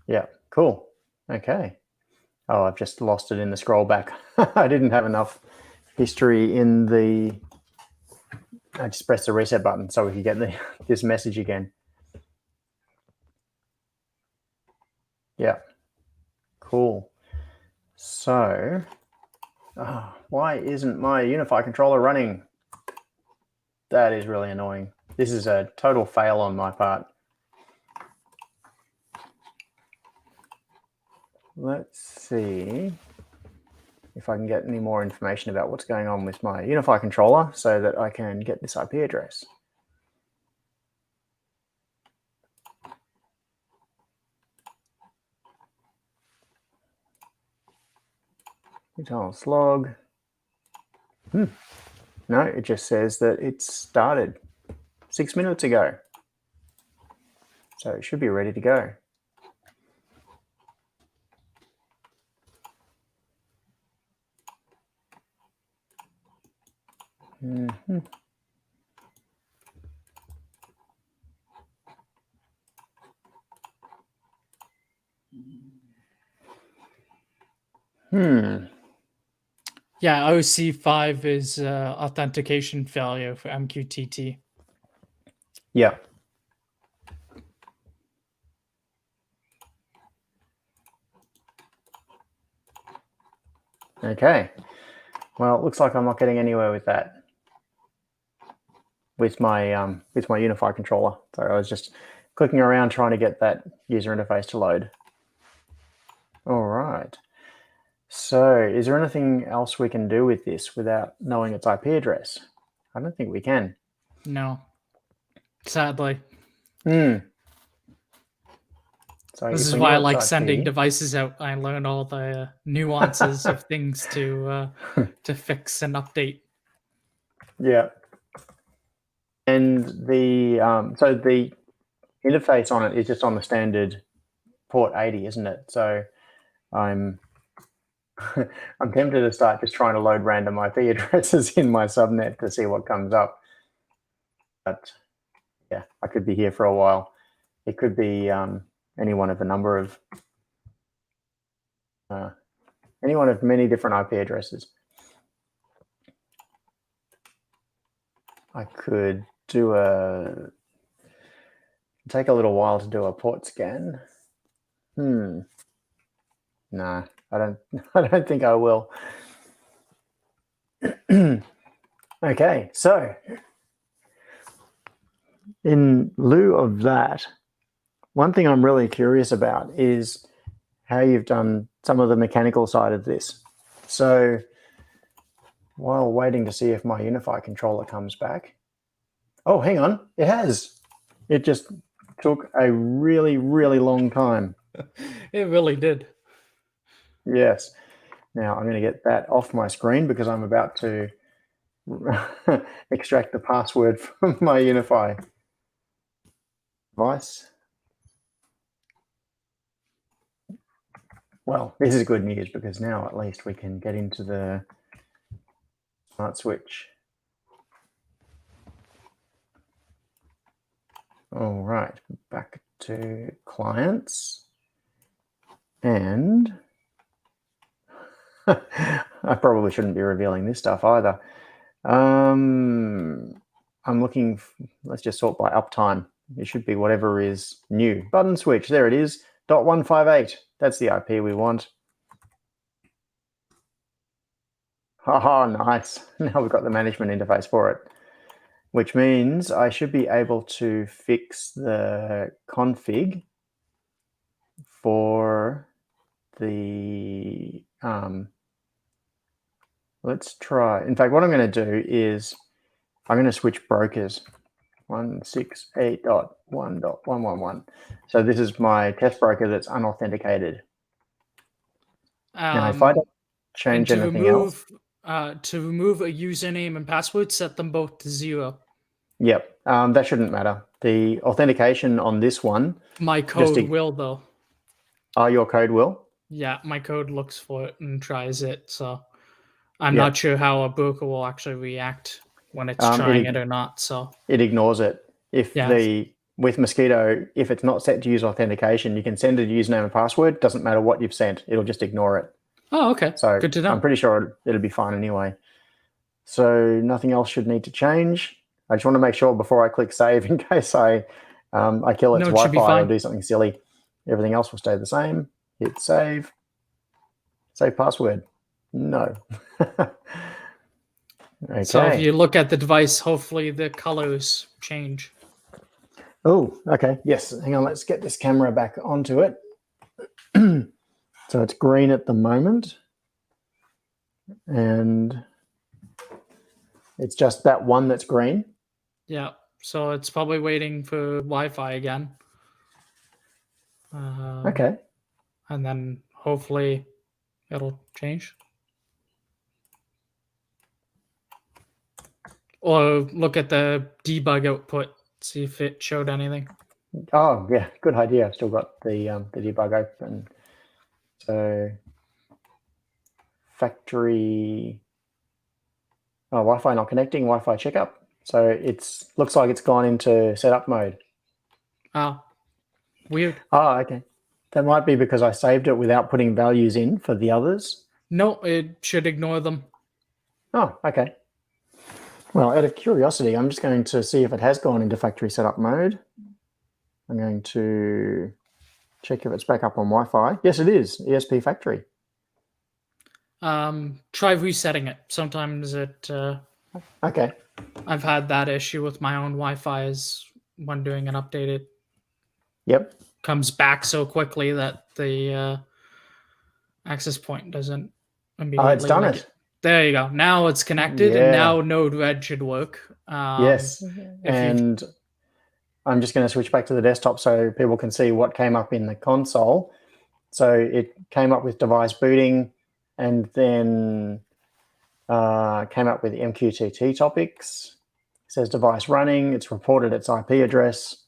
Yeah. Cool. Okay. Oh, I've just lost it in the scroll back. I didn't have enough history in the. I just pressed the reset button so we could get this message again. Yeah. Cool. So, why isn't my Unify controller running? That is really annoying. This is a total fail on my part. Let's see if I can get any more information about what's going on with my Unify controller so that I can get this IP address. Utils log. No, it just says that it started 6 minutes ago. So it should be ready to go. Yeah, OC5 is authentication failure for MQTT. Yeah. Okay. Well, it looks like I'm not getting anywhere with that. With my Unify controller. So I was just clicking around trying to get that user interface to load. All right. So is there anything else we can do with this without knowing its IP address? I don't think we can. No, sadly. So This if is we why know I its like IP, sending devices out. I learn all the nuances of things to fix and update. Yeah. And the so the interface on it is just on the standard port 80, isn't it? So I'm I'm tempted to start just trying to load random IP addresses in my subnet to see what comes up. But yeah, I could be here for a while. It could be any one of a number of any one of many different IP addresses. I could do take a little while to do a port scan. No, I don't think I will. Okay, so in lieu of that, one thing I'm really curious about is how you've done some of the mechanical side of this. So while waiting to see if my Unify controller comes back, oh, hang on, it has. It just took a really, really long time. It really did. Yes. Now I'm going to get that off my screen because I'm about to extract the password from my Unify device. Well, this is good news because now at least we can get into the smart switch. All right, back to clients. And I probably shouldn't be revealing this stuff either. I'm looking, let's just sort by uptime. It should be whatever is new. Button switch, there it is, .158. That's the IP we want. Haha, nice. Now we've got the management interface for it, which means I should be able to fix the config for the, let's try. In fact, what I'm going to do is I'm going to switch brokers. 168.1.111. So this is my test broker that's unauthenticated. Now, if I don't change anything else. To remove a username and password, set them both to 0. Yep, that shouldn't matter. The authentication on this one. My code will, though. Oh, your code will? Yeah, my code looks for it and tries it. So I'm not sure how a broker will actually react when it's trying it or not. So it ignores it. With Mosquito, if it's not set to use authentication, you can send a username and password. Doesn't matter what you've sent; it'll just ignore it. Oh, okay. So good to know. I'm pretty sure it'll be fine anyway. So nothing else should need to change. I just want to make sure before I click save in case I kill its Wi-Fi or do something silly. Everything else will stay the same. Hit save. Save password. No. Okay. So if you look at the device, hopefully the colors change. Oh, okay. Yes. Hang on. Let's get this camera back onto it. So it's green at the moment. And it's just that one that's green. Yeah. So it's probably waiting for Wi-Fi again. Okay. And then hopefully it'll change. Or look at the debug output, see if it showed anything. Oh, yeah. Good idea. I've still got the debug open. So factory... Oh, Wi-Fi not connecting, Wi-Fi checkup. So it looks like it's gone into setup mode. Oh, weird. Oh, okay. That might be because I saved it without putting values in for the others. No, it should ignore them. Oh, okay. Well, out of curiosity, I'm just going to see if it has gone into factory setup mode. I'm going to check if it's back up on Wi-Fi. Yes, it is. ESP factory. Try resetting it. Sometimes it... Okay. I've had that issue with my own Wi-Fi is when doing an update, it comes back so quickly that the access point doesn't immediately... Oh, it's done it. There you go. Now it's connected, and now Node-RED should work. Yes, and I'm just going to switch back to the desktop so people can see what came up in the console. So it came up with device booting, and then came up with MQTT topics. It says device running. It's reported its IP address,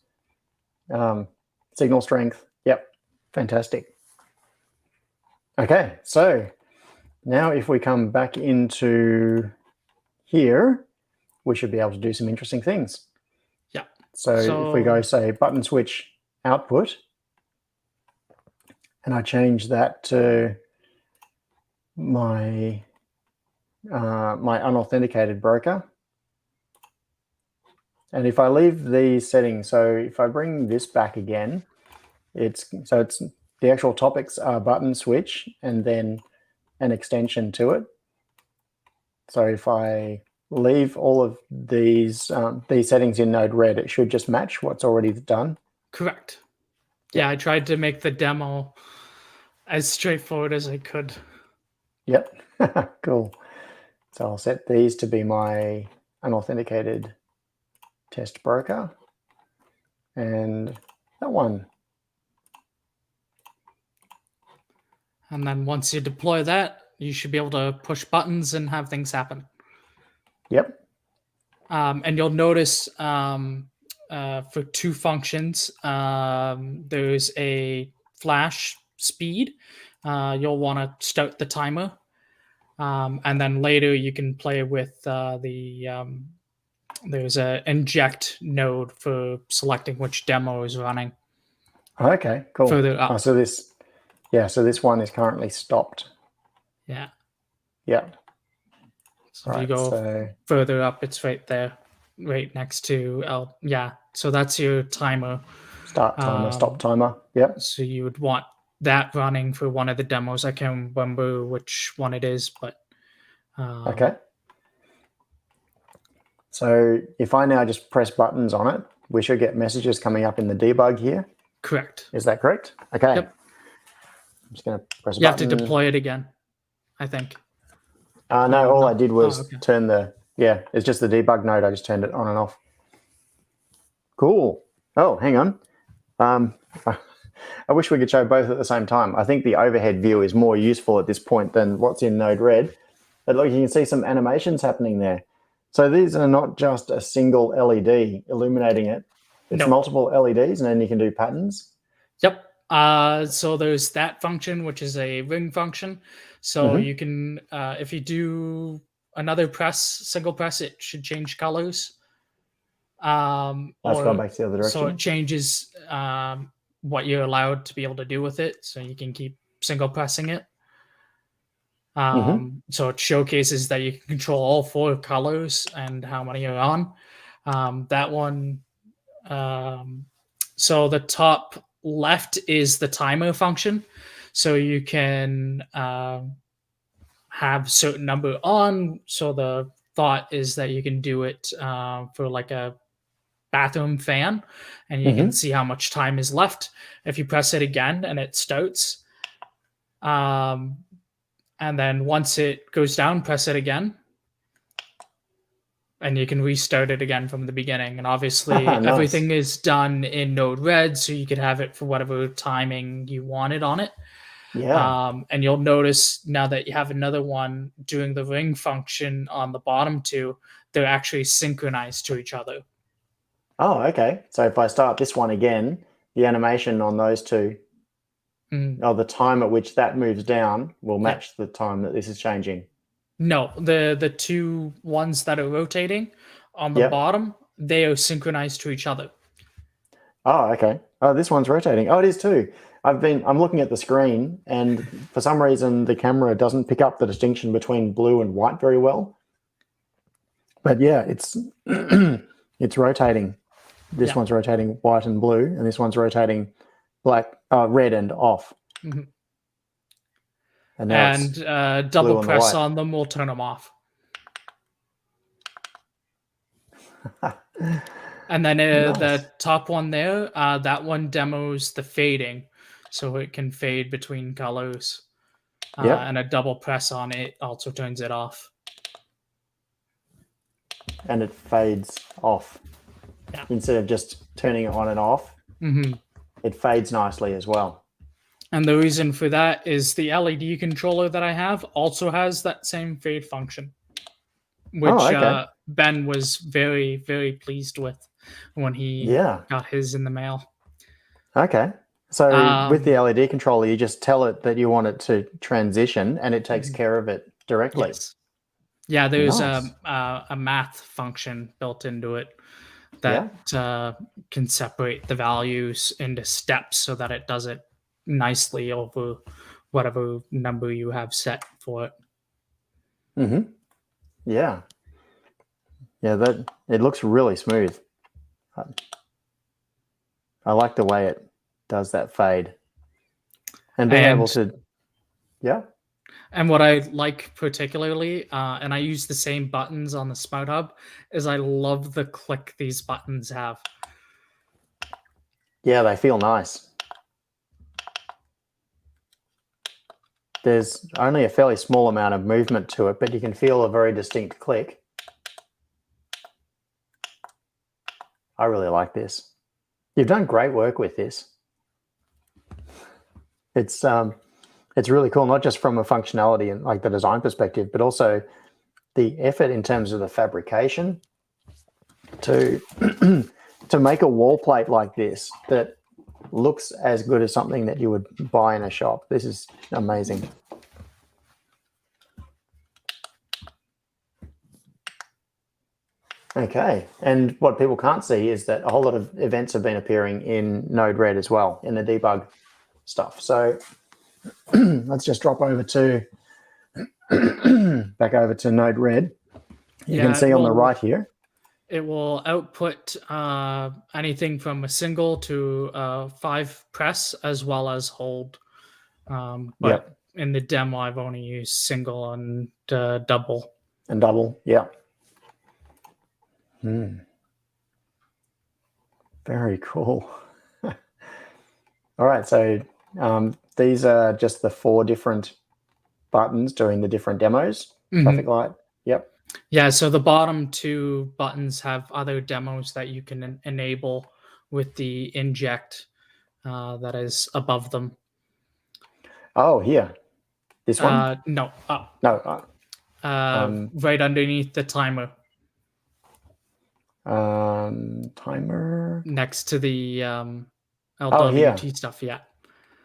signal strength. Yep, fantastic. Okay, so now if we come back into here, we should be able to do some interesting things. Yeah. So if we go, say, button switch output, and I change that to my my unauthenticated broker. And if I leave these settings, so if I bring this back again, it's the actual topics are button switch and then an extension to it. So if I leave all of these settings in Node-RED, it should just match what's already done. Correct. Yeah, I tried to make the demo as straightforward as I could. Yep, cool. So I'll set these to be my unauthenticated test broker, and that one. And then once you deploy that, you should be able to push buttons and have things happen. Yep. And you'll notice for two functions, there's a flash speed. You'll want to start the timer. And then later you can play with there's a inject node for selecting which demo is running. Okay, cool. Further up. Oh, so this one is currently stopped. Yeah. Yeah. So if you go further up, it's right there, right next to so that's your timer. Start timer, stop timer. Yep. So you would want that running for one of the demos. I can't remember which one it is, but okay. So if I now just press buttons on it, we should get messages coming up in the debug here. Correct. Is that correct? Okay. Yep. I'm just going to press a button. You button. have to deploy it again, I think. No, all I did was turn the Yeah, it's just the debug node. I just turned it on and off. Cool. Oh, hang on. I wish we could show both at the same time. I think the overhead view is more useful at this point than what's in Node-RED. But look, you can see some animations happening there. So these are not just a single LED illuminating it. It's multiple LEDs, and then you can do patterns. Yep. So there's that function, which is a ring function. So you can, if you do another press, single press, it should change colors. Let's go back to the other direction. So it changes what you're allowed to be able to do with it. So you can keep single pressing it. So it showcases that you can control all 4 colors and how many are on. That one. So the top left is the timer function. So you can have certain number on. So the thought is that you can do it for like a bathroom fan, and you can see how much time is left. If you press it again and it starts, and then once it goes down, press it again, and you can restart it again from the beginning. And obviously Nice. Everything is done in Node-RED, so you could have it for whatever timing you wanted on it. Yeah. And you'll notice now that you have another one doing the ring function on the bottom 2, they're actually synchronized to each other. Oh, okay. So if I start this one again, the animation on those 2, or the time at which that moves down will match the time that this is changing. No, the 2 ones that are rotating on the bottom, they are synchronized to each other. Oh, okay. Oh, this one's rotating. Oh, it is too. I'm looking at the screen, and for some reason the camera doesn't pick up the distinction between blue and white very well. But yeah, it's it's rotating. This one's rotating white and blue, and this one's rotating red and off. And double press on them will turn them off. And then the top one there, that one demos the fading, so it can fade between colors. And a double press on it also turns it off. And it fades off. Yeah. Instead of just turning it on and off, it fades nicely as well. And the reason for that is the LED controller that I have also has that same fade function, which Ben was very, very pleased with when he got his in the mail. Okay. So with the LED controller, you just tell it that you want it to transition, and it takes care of it directly. Yes. Yeah, there's a math function built into it that can separate the values into steps so that it does it nicely over whatever number you have set for it. Yeah, that it looks really smooth. I like the way it does that fade, and being able to, And what I like particularly, and I use the same buttons on the Smart Hub, is I love the click these buttons have. Yeah, they feel nice. There's only a fairly small amount of movement to it, but you can feel a very distinct click. I really like this. You've done great work with this. It's really cool, not just from a functionality and like the design perspective, but also the effort in terms of the fabrication to to make a wall plate like this that looks as good as something that you would buy in a shop. This is amazing. Okay, and what people can't see is that a whole lot of events have been appearing in Node-RED as well, in the debug stuff. So let's just drop over to back over to Node-RED. You can see on the right here. It will output anything from a single to 5 press as well as hold. But in the demo, I've only used single and double. And double, yeah. Very cool. All right, so these are just the 4 different buttons doing the different demos. Traffic light, Yeah, so the bottom two buttons have other demos that you can enable with the inject that is above them. Oh, here, this one. No, No, right underneath the timer, timer. next to the Oh, here. LWT stuff. Yeah.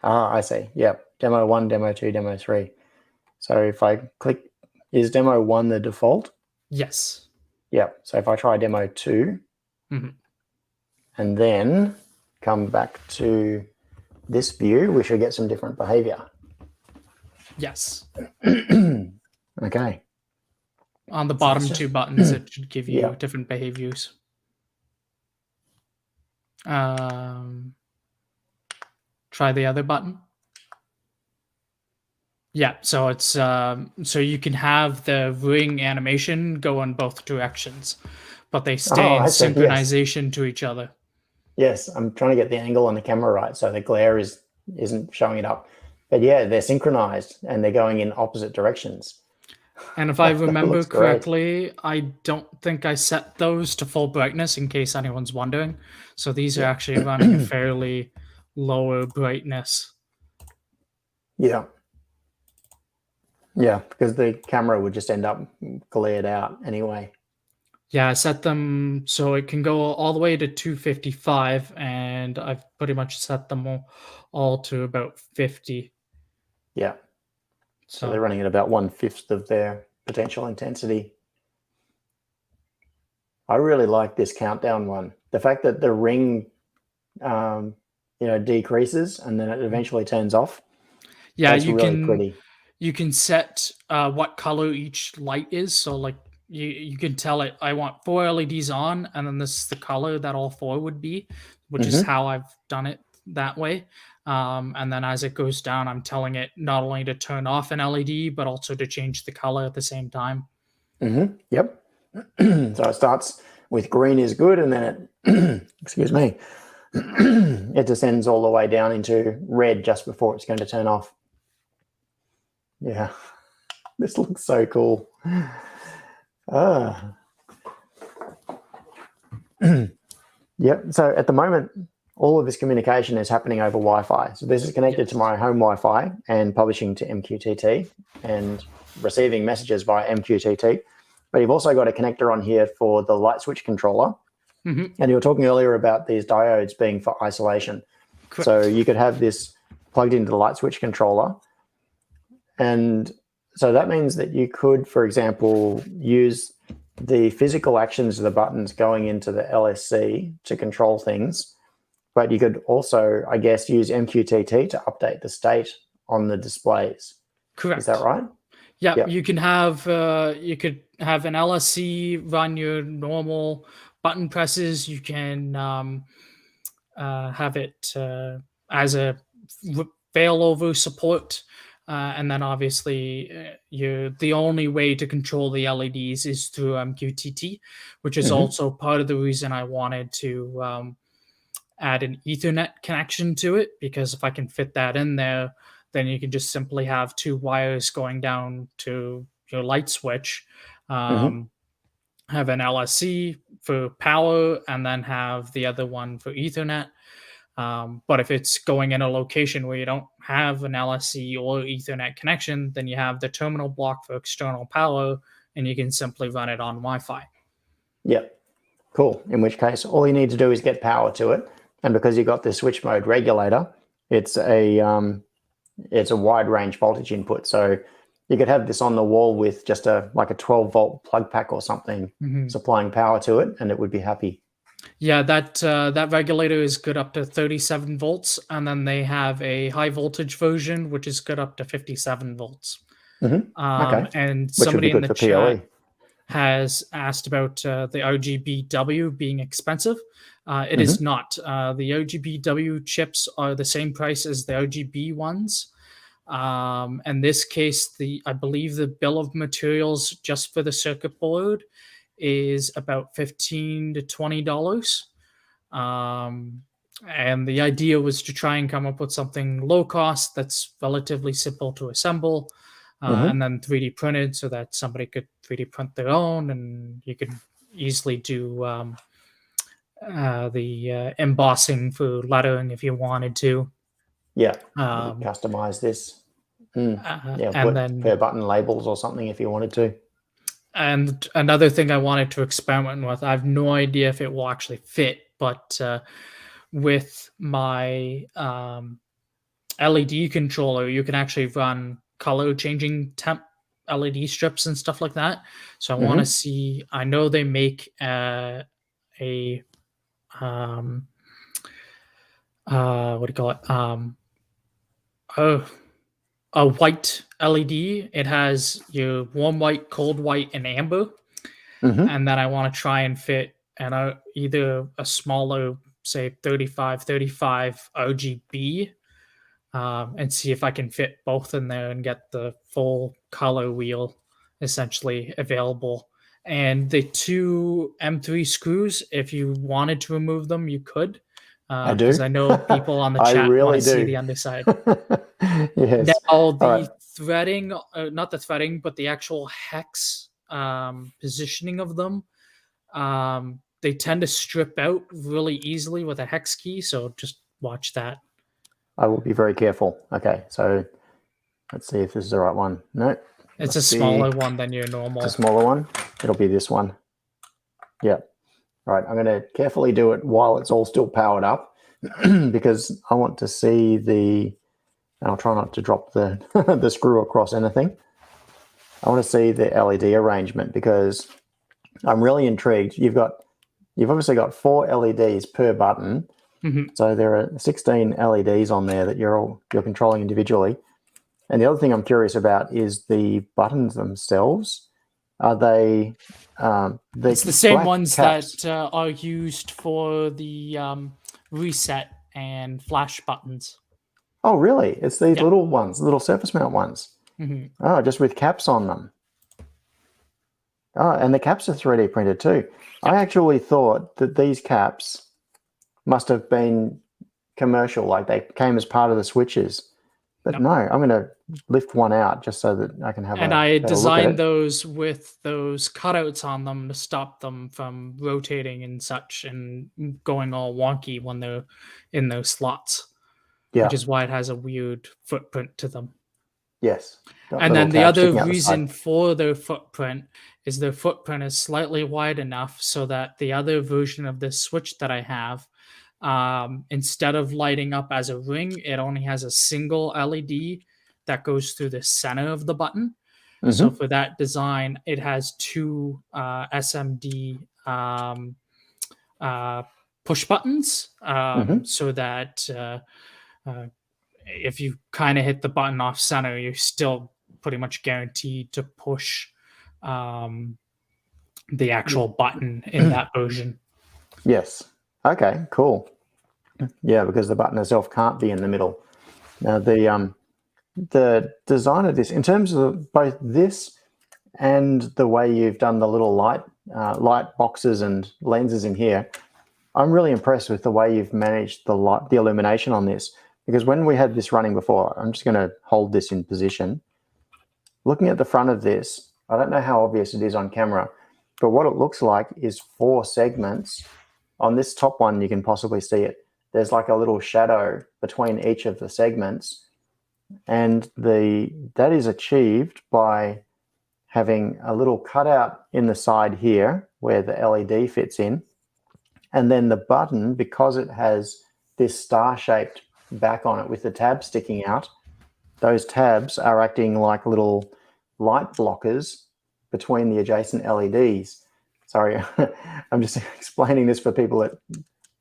Ah, I see. Yep. Demo 1, demo 2, demo 3. So if I click, is demo 1 the default? Yes. Yep. So if I try demo 2 Mhm. and then come back to this view, we should get some different behavior. Yes. Okay. On the So bottom it's just- two buttons, it should give you Yeah. different behaviors. Try the other button. Yeah, so it's so you can have the ring animation go in both directions, but they stay in I see. Yes. synchronization to each other. Yes, I'm trying to get the angle on the camera right so the glare isn't showing it up. But yeah, they're synchronized and they're going in opposite directions. And if I That remember looks great. correctly, I don't think I set those to full brightness in case anyone's wondering. So these are actually running a fairly lower brightness. Yeah. Yeah, because the camera would just end up glared out anyway. Yeah, I set them so it can go all the way to 255, and I've pretty much set them all to about 50. Yeah. So So they're running at about 1/5 of their potential intensity. I really like this countdown one. The fact that the ring, decreases and then it eventually turns off. yeah, That's really pretty. you can set what color each light is. So like you can tell it I want 4 LEDs on, and then this is the color that all 4 would be, which is how I've done it that way. And then as it goes down, I'm telling it not only to turn off an LED, but also to change the color at the same time. Yep. So it starts with green is good, and then it, excuse me, it descends all the way down into red just before it's going to turn off. Yeah, this looks so cool. Yep. So at the moment, all of this communication is happening over Wi-Fi. So this is connected to my home Wi-Fi and publishing to MQTT and receiving messages via MQTT. But you've also got a connector on here for the light switch controller. And you were talking earlier about these diodes being for isolation. Correct. So you could have this plugged into the light switch controller. And so that means that you could, for example, use the physical actions of the buttons going into the LSC to control things. But you could also, I guess, use MQTT to update the state on the displays. Correct. Is that right? Yeah, Yep. you can have you could have an LSC run your normal button presses. You can have it as a failover support, and then obviously the only way to control the LEDs is through MQTT, which is also part of the reason I wanted to add an Ethernet connection to it, because if I can fit that in there, then you can just simply have 2 wires going down to your light switch, have an LSC for power, and then have the other one for Ethernet. But if it's going in a location where you don't have an LSC or Ethernet connection, then you have the terminal block for external power, and you can simply run it on Wi-Fi. Yep. Cool. In which case, all you need to do is get power to it. And because you've got this switch mode regulator, it's a wide range voltage input. So you could have this on the wall with just a 12-volt plug pack or something supplying power to it, and it would be happy. Yeah, that regulator is good up to 37 volts, and then they have a high voltage version which is good up to 57 volts. Okay. And Which would somebody be in good the for PoE. chat has asked about the OGBW being expensive. It is not. The OGBW chips are the same price as the OGB ones. In this case, I believe the bill of materials just for the circuit board is about $15 to $20. And the idea was to try and come up with something low cost that's relatively simple to assemble. and then 3D printed so that somebody could 3D print their own, and you could easily do the embossing for lettering if you wanted to. Yeah, Um, customize this. Yeah, and put then per button labels or something if you wanted to. And another thing I wanted to experiment with, I have no idea if it will actually fit, but with my LED controller, you can actually run color changing temp LED strips and stuff like that. So I want to see. I know they make a what do you call it? A white LED. It has your warm white, cold white, and amber. And then I want to try and fit either a smaller, say 35 RGB, and see if I can fit both in there and get the full color wheel essentially available. And the two M3 screws, if you wanted to remove them, you could. I do. Because I know people on the I chat really want to see do. the underside. Yes. Now, the right. threading, not the threading, but the actual hex positioning of them, they tend to strip out really easily with a hex key. So just watch that. I will be very careful. Okay, so let's see if this is the right one. No. It's a smaller one than your normal. It's a smaller one. It'll be this one. Yeah. Right, I'm going to carefully do it while it's all still powered up because I want to see and I'll try not to drop the, the screw across anything. I want to see the LED arrangement because I'm really intrigued. You've obviously got 4 LEDs per button. So there are 16 LEDs on there that you're controlling individually. And the other thing I'm curious about is the buttons themselves. Are they? It's the same ones caps that are used for the reset and flash buttons. Oh, really? It's these little ones, little surface mount ones. Oh, just with caps on them. Oh, and the caps are 3D printed too. I actually thought that these caps must have been commercial, like they came as part of the switches. But no, I'm going to lift one out just so that I can have and I designed those with those cutouts on them to stop them from rotating and such and going all wonky when they're in those slots. Yeah. Which is why it has a weird footprint to them. Yes. And then the other reason for their footprint is their footprint is slightly wide enough so that the other version of this switch that I have, instead of lighting up as a ring, it only has a single LED that goes through the center of the button. So for that design, it has 2 SMD push buttons, so that if you kind of hit the button off center, you're still pretty much guaranteed to push the actual button in that version. Yes. Okay, cool. Yeah, because the button itself can't be in the middle. Now, the design of this, in terms of both this and the way you've done the little light boxes and lenses in here, I'm really impressed with the way you've managed the illumination on this. Because when we had this running before, I'm just going to hold this in position. Looking at the front of this, I don't know how obvious it is on camera, but what it looks like is 4 segments. On this top one, you can possibly see it. There's like a little shadow between each of the segments. And that is achieved by having a little cutout in the side here where the LED fits in. And then the button, because it has this star-shaped back on it with the tabs sticking out, those tabs are acting like little light blockers between the adjacent LEDs. Sorry, I'm just explaining this for people that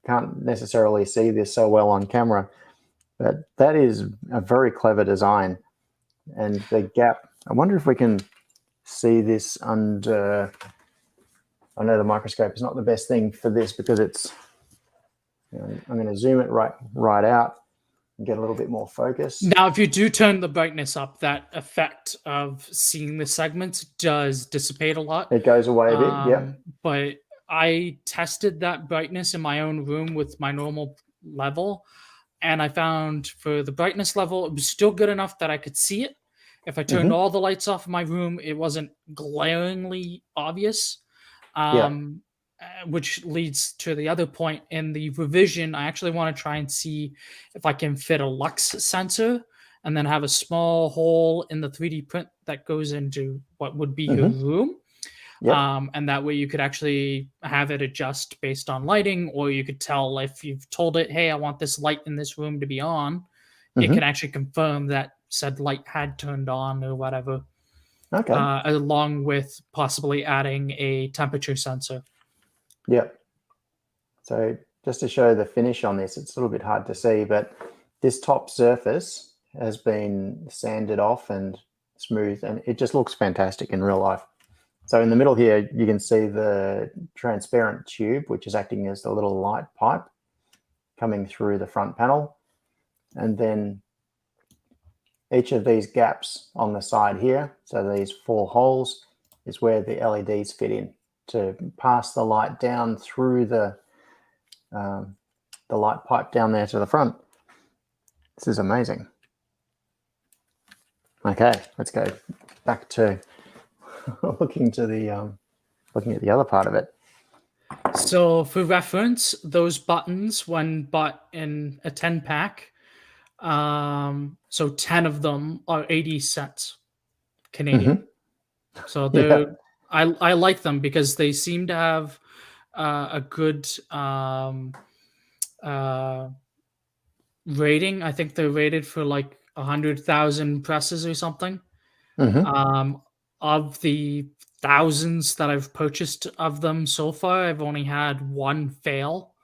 can't necessarily see this so well on camera. But that is a very clever design. And the gap, I wonder if we can see this under, I know the microscope is not the best thing for this because it's, I'm going to zoom it right out and get a little bit more focus. Now, if you do turn the brightness up, that effect of seeing the segments does dissipate a lot. It goes away a bit, yeah. But I tested that brightness in my own room with my normal level, and I found for the brightness level, it was still good enough that I could see it. If I turned all the lights off in my room, it wasn't glaringly obvious. Yeah. Which leads to the other point in the revision. I actually want to try and see if I can fit a lux sensor and then have a small hole in the 3D print that goes into what would be your room. Yep. And that way you could actually have it adjust based on lighting, or you could tell if you've told it, hey, I want this light in this room to be on, it can actually confirm that said light had turned on or whatever, Okay. along with possibly adding a temperature sensor. Yep. So just to show the finish on this, it's a little bit hard to see, but this top surface has been sanded off and smooth, and it just looks fantastic in real life. So in the middle here, you can see the transparent tube, which is acting as the little light pipe coming through the front panel. And then each of these gaps on the side here, so these 4 holes, is where the LEDs fit in to pass the light down through the light pipe down there to the front. This is amazing. Okay, let's go back to looking at the other part of it. So for reference, those buttons, when bought in a 10 pack, so 10 of them are 80 cents Canadian. So they're I like them because they seem to have a good rating. I think they're rated for like 100,000 presses or something. Of the thousands that I've purchased of them so far, I've only had one fail.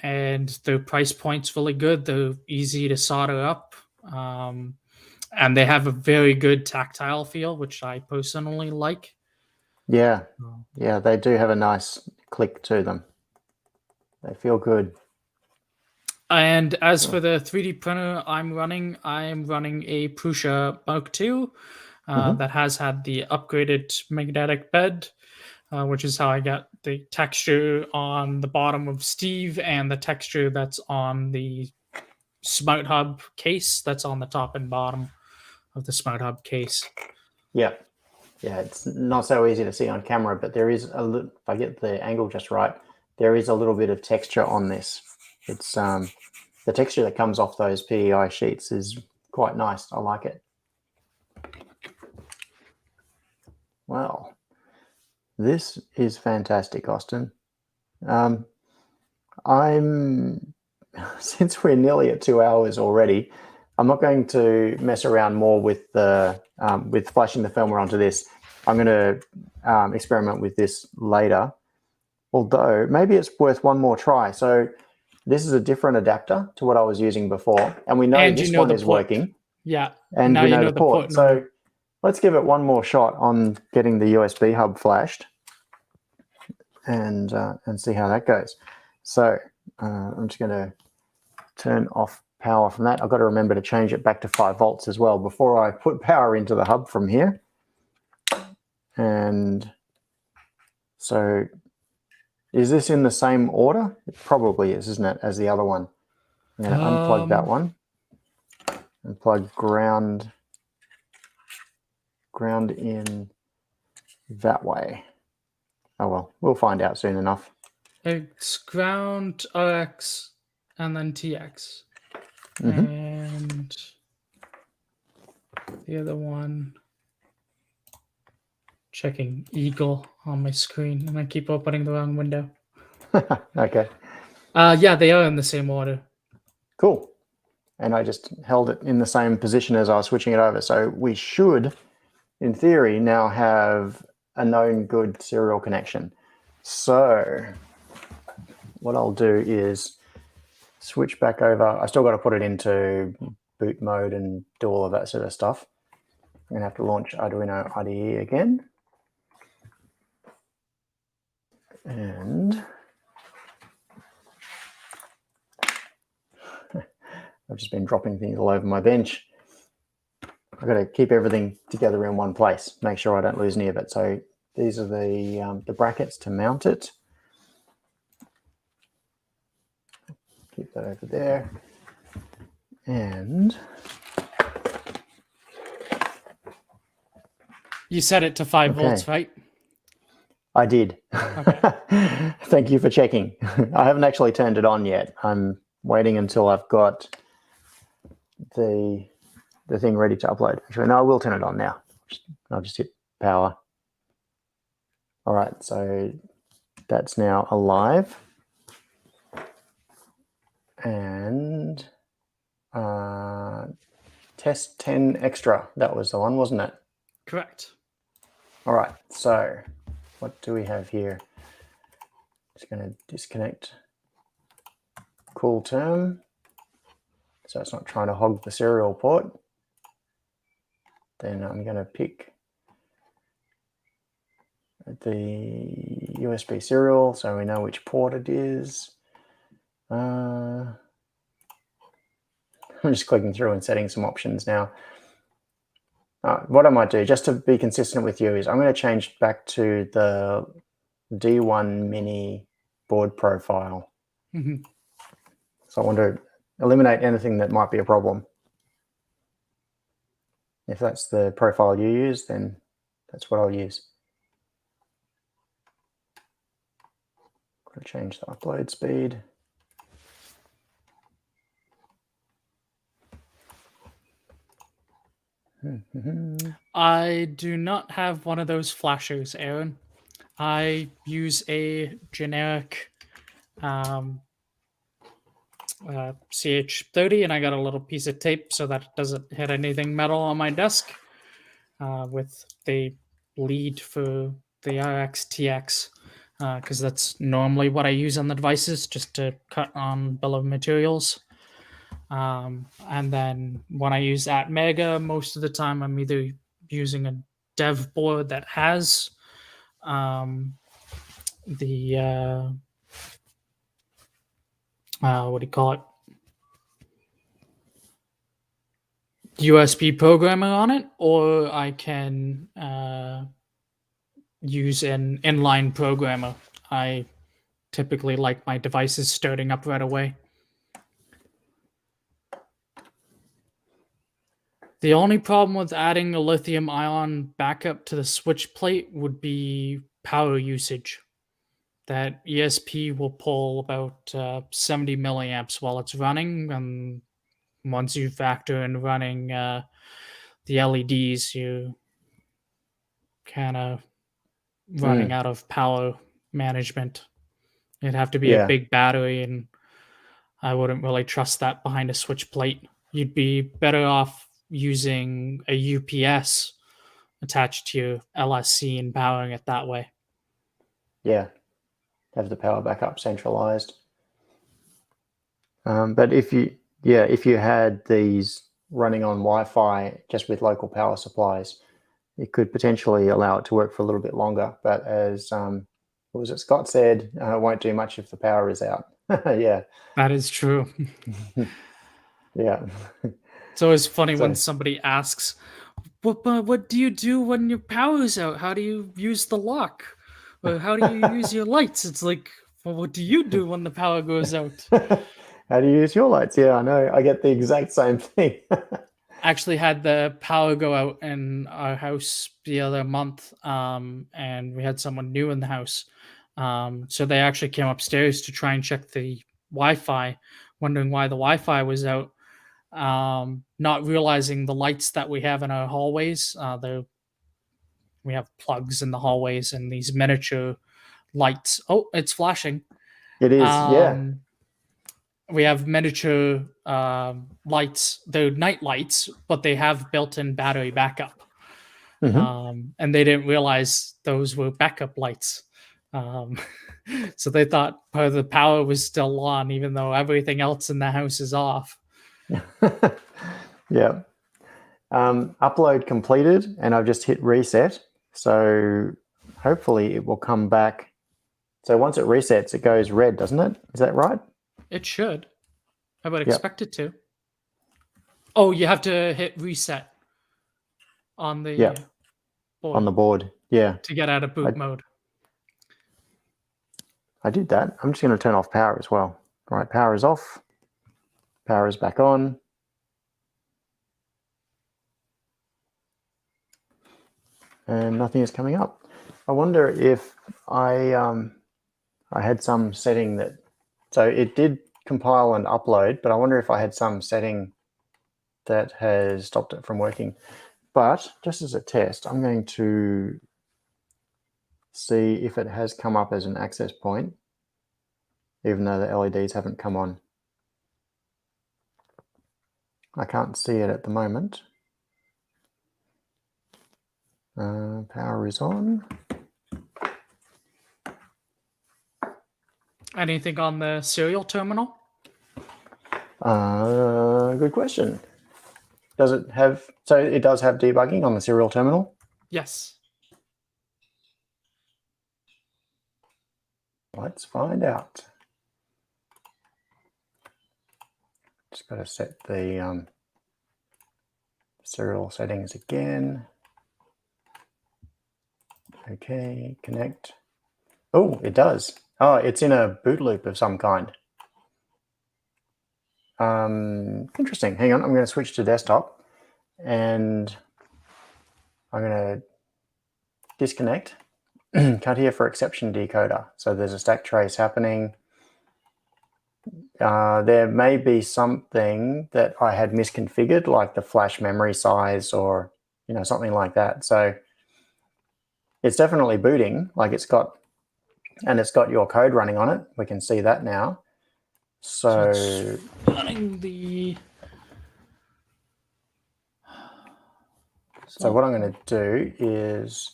And their price point's really good. They're easy to solder up. And they have a very good tactile feel, which I personally like. Yeah, yeah, they do have a nice click to them. They feel good. And as for the 3D printer I'm running a Prusa Mark II that has had the upgraded magnetic bed, which is how I got the texture on the bottom of Steve and the texture that's on the Smart Hub case that's on the top and bottom of the Smart Hub case. Yeah. Yeah, it's not so easy to see on camera, but there is a little, if I get the angle just right, there is a little bit of texture on this. It's the texture that comes off those PEI sheets is quite nice. I like it. Wow. This is fantastic, Austin. Since we're nearly at 2 hours already, I'm not going to mess around more with the with flashing the firmware onto this. I'm going to experiment with this later. Although maybe it's worth one more try. So this is a different adapter to what I was using before, and we know this one is working. Yeah, and now we know the port. So let's give it one more shot on getting the USB hub flashed, and see how that goes. So I'm just going to turn off power from that. I've got to remember to change it back to 5 volts as well before I put power into the hub from here. And so is this in the same order? It probably is, isn't it, as the other one? I'm going to unplug that one and plug ground in that way. Oh well, we'll find out soon enough. It's ground, RX, and then TX. And the other one, checking Eagle on my screen, and I keep opening the wrong window. Okay. Yeah, they are in the same order. Cool. And I just held it in the same position as I was switching it over. So we should, in theory, now have a known good serial connection. So what I'll do is switch back over. I still got to put it into boot mode and do all of that sort of stuff. I'm going to have to launch Arduino IDE again. And I've just been dropping things all over my bench. I've got to keep everything together in one place, make sure I don't lose any of it. So these are the brackets to mount it. Keep that over there. And You set it to 5 volts, Okay. right? I did. Okay. Thank you for checking. I haven't actually turned it on yet. I'm waiting until I've got the thing ready to upload. Actually, no, I will turn it on now. I'll just hit power. All right, so that's now alive. And test 10 extra. That was the one, wasn't it? Correct. All right, so what do we have here? Just going to disconnect cool term so it's not trying to hog the serial port. Then I'm going to pick the USB serial so we know which port it is. I'm just clicking through and setting some options now. What I might do, just to be consistent with you, is I'm going to change back to the D1 Mini board profile. Mm-hmm. So I want to eliminate anything that might be a problem. If that's the profile you use, then that's what I'll use. Got to change the upload speed. I do not have one of those flashers, Aaron. I use a generic CH30, and I got a little piece of tape so that it doesn't hit anything metal on my desk with the lead for the RX-TX, because that's normally what I use on the devices, just to cut on bill of materials. And then when I use Atmega, most of the time I'm either using a dev board that has the what do you call it? USB programmer on it, or I can use an inline programmer. I typically like my devices starting up right away. The only problem with adding a lithium ion backup to the switch plate would be power usage. That ESP will pull about 70 milliamps while it's running, and once you factor in running the LEDs, you kind of running out of power management. It'd have to be a big battery, and I wouldn't really trust that behind a switch plate. You'd be better off using a UPS attached to your LSC and powering it that way. Yeah, have the power backup centralized. But if you had these running on Wi-Fi just with local power supplies, it could potentially allow it to work for a little bit longer. But as what was it Scott said, it won't do much if the power is out. Yeah. That is true. Yeah. It's always funny So- when somebody asks, what do you do when your power is out? How do you use the lock? Or how do you use your lights? It's like, well, what do you do when the power goes out? How do you use your lights? Yeah, I know. I get the exact same thing. Actually had the power go out in our house the other month, and we had someone new in the house. So they actually came upstairs to try and check the Wi-Fi, wondering why the Wi-Fi was out. Not realizing the lights that we have in our hallways. We have plugs in the hallways and these miniature lights. Oh, it's flashing. It is, yeah. We have miniature lights. They're night lights, but they have built-in battery backup. And they didn't realize those were backup lights. So they thought part of the power was still on, even though everything else in the house is off. Yeah. Upload completed, and I've just hit reset. So hopefully it will come back. So once it resets, it goes red, doesn't it? Is that right? It should. I would expect it to. Oh, you have to hit reset on the board. On the board. Yeah. To get out of boot mode. I did that. I'm just going to turn off power as well. All right, power is off. Power is back on. and nothing is coming up. I wonder if I had some setting that, so it did compile and upload, but I wonder if I had some setting that has stopped it from working. But just as a test, I'm going to see if it has come up as an access point, even though the LEDs haven't come on. I can't see it at the moment. Power is on. Anything on the serial terminal? Good question. Does it have, so it does have debugging on the serial terminal? Yes. Let's find out. Just got to set the serial settings again. Okay, connect. Oh, it does. Oh, it's in a boot loop of some kind. Interesting. Hang on, I'm going to switch to desktop and I'm going to disconnect. Cut here for exception decoder. So there's a stack trace happening. There may be something that I had misconfigured, like the flash memory size or something like that. So it's definitely booting, like it's got your code running on it. We can see that now. So it's running the. So what I'm going to do is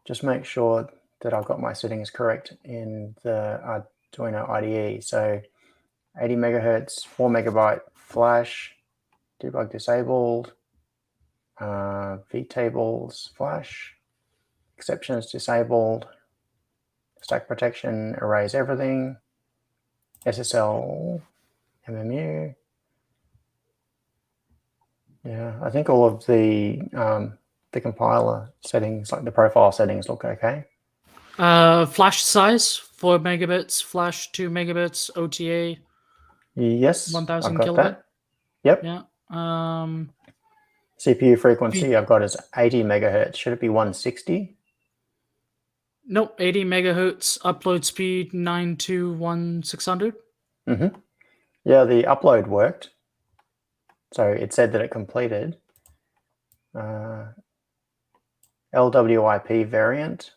just make sure that I've got my settings correct in the Arduino IDE. So 80 megahertz, 4 megabyte flash, debug disabled, vtables flash, exceptions disabled, stack protection, erase everything, SSL, MMU. Yeah, I think all of the compiler settings, like the profile settings, look okay. Flash size 4 megabits, flash 2 megabits, OTA. Yes, 1000 I've got kilobit. that. Yep. Yeah. CPU frequency I've got is 80 megahertz. Should it be 160? Nope, 80 megahertz. Upload speed 921,600. Mm-hmm. Yeah, the upload worked. So it said that it completed. LWIP variant,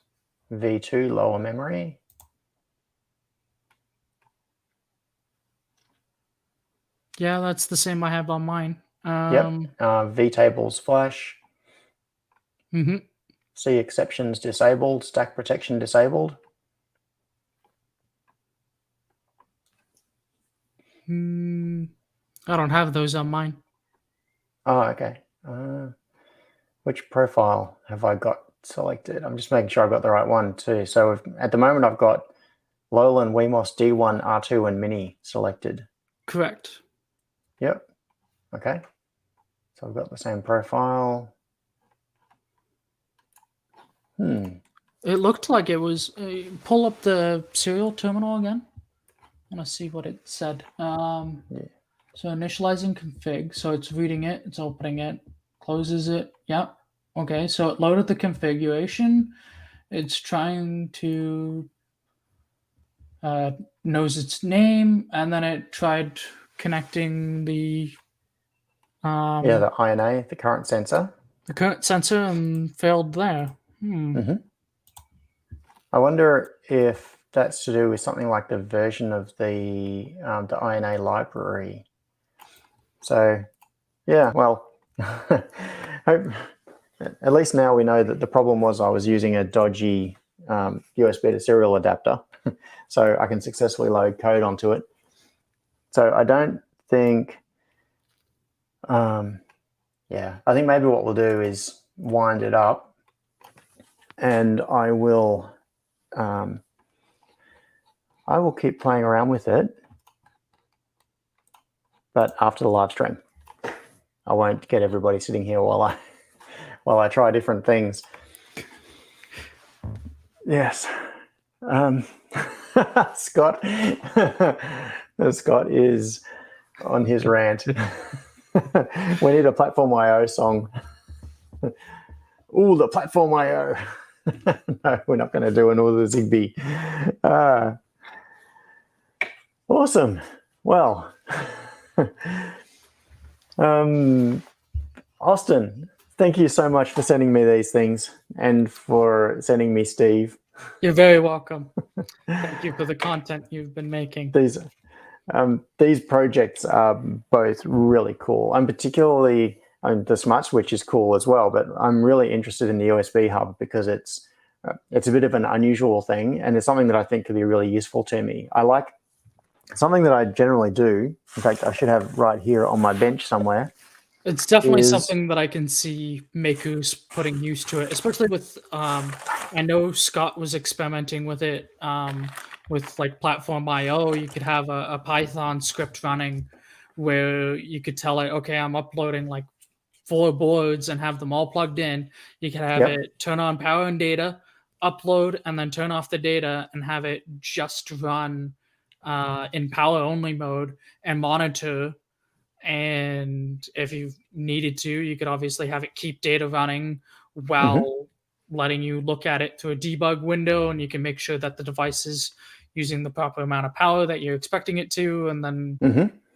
V2 lower memory. Yeah, that's the same I have on mine. Yep. vtables flash. Mm-hmm. C exceptions disabled, stack protection disabled. I don't have those on mine. Oh, okay. Which profile have I got selected? I'm just making sure I've got the right one too. So at the moment I've got Lowland, Wemos, D1, R2, and Mini selected. Correct. Yep. Okay. So I've got the same profile. It looked like it was. Pull up the serial terminal again. I want to see what it said. Yeah. So initializing config. So it's reading it. It's opening it. Closes it. Yep. Okay. So it loaded the configuration. It's trying to knows its name, and then it tried connecting the the INA, the current sensor. The current sensor, and failed there. Mm-hmm. I wonder if that's to do with something like the version of the INA library. So, yeah, well, at least now we know that the problem was I was using a dodgy USB to serial adapter, so I can successfully load code onto it. So I don't think, I think maybe what we'll do is wind it up, and I will keep playing around with it, but after the live stream. I won't get everybody sitting here while I try different things. Yes. Scott is on his rant. We need a Platform IO song. Ooh, the platform I/O. No, we're not going to do an all the Zigbee. Awesome. Well, Austin, thank you so much for sending me these things and for sending me Steve. You're very welcome. Thank you for the content you've been making. These projects are both really cool. I'm particularly, the Smart Switch is cool as well, but I'm really interested in the USB hub because it's a bit of an unusual thing, and it's something that I think could be really useful to me. I like something that I generally do. In fact, I should have right here on my bench somewhere. It's definitely something that I can see makers putting use to it, especially with, I know Scott was experimenting with it, with like platform IO. You could have a Python script running where you could tell it, okay, I'm uploading like 4 boards and have them all plugged in. You can have it turn on power and data, upload, and then turn off the data and have it just run in power only mode and monitor. And if you needed to, you could obviously have it keep data running while letting you look at it through a debug window, and you can make sure that the device is using the proper amount of power that you're expecting it to, and then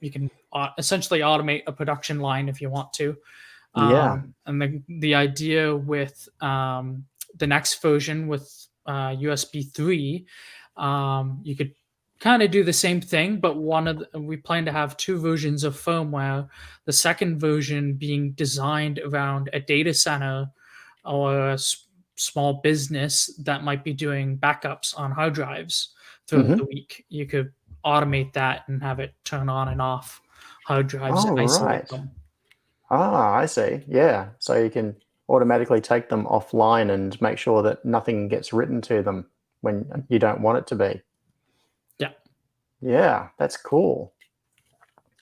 you can essentially automate a production line if you want to. And the idea with the next version with USB 3, you could kind of do the same thing, but we plan to have 2 versions of firmware. The second version being designed around a data center or a small business that might be doing backups on hard drives throughout the week. You could automate that and have it turn on and off hard drives and isolate them. I see. Yeah. So you can automatically take them offline and make sure that nothing gets written to them when you don't want it to be. Yeah, that's cool.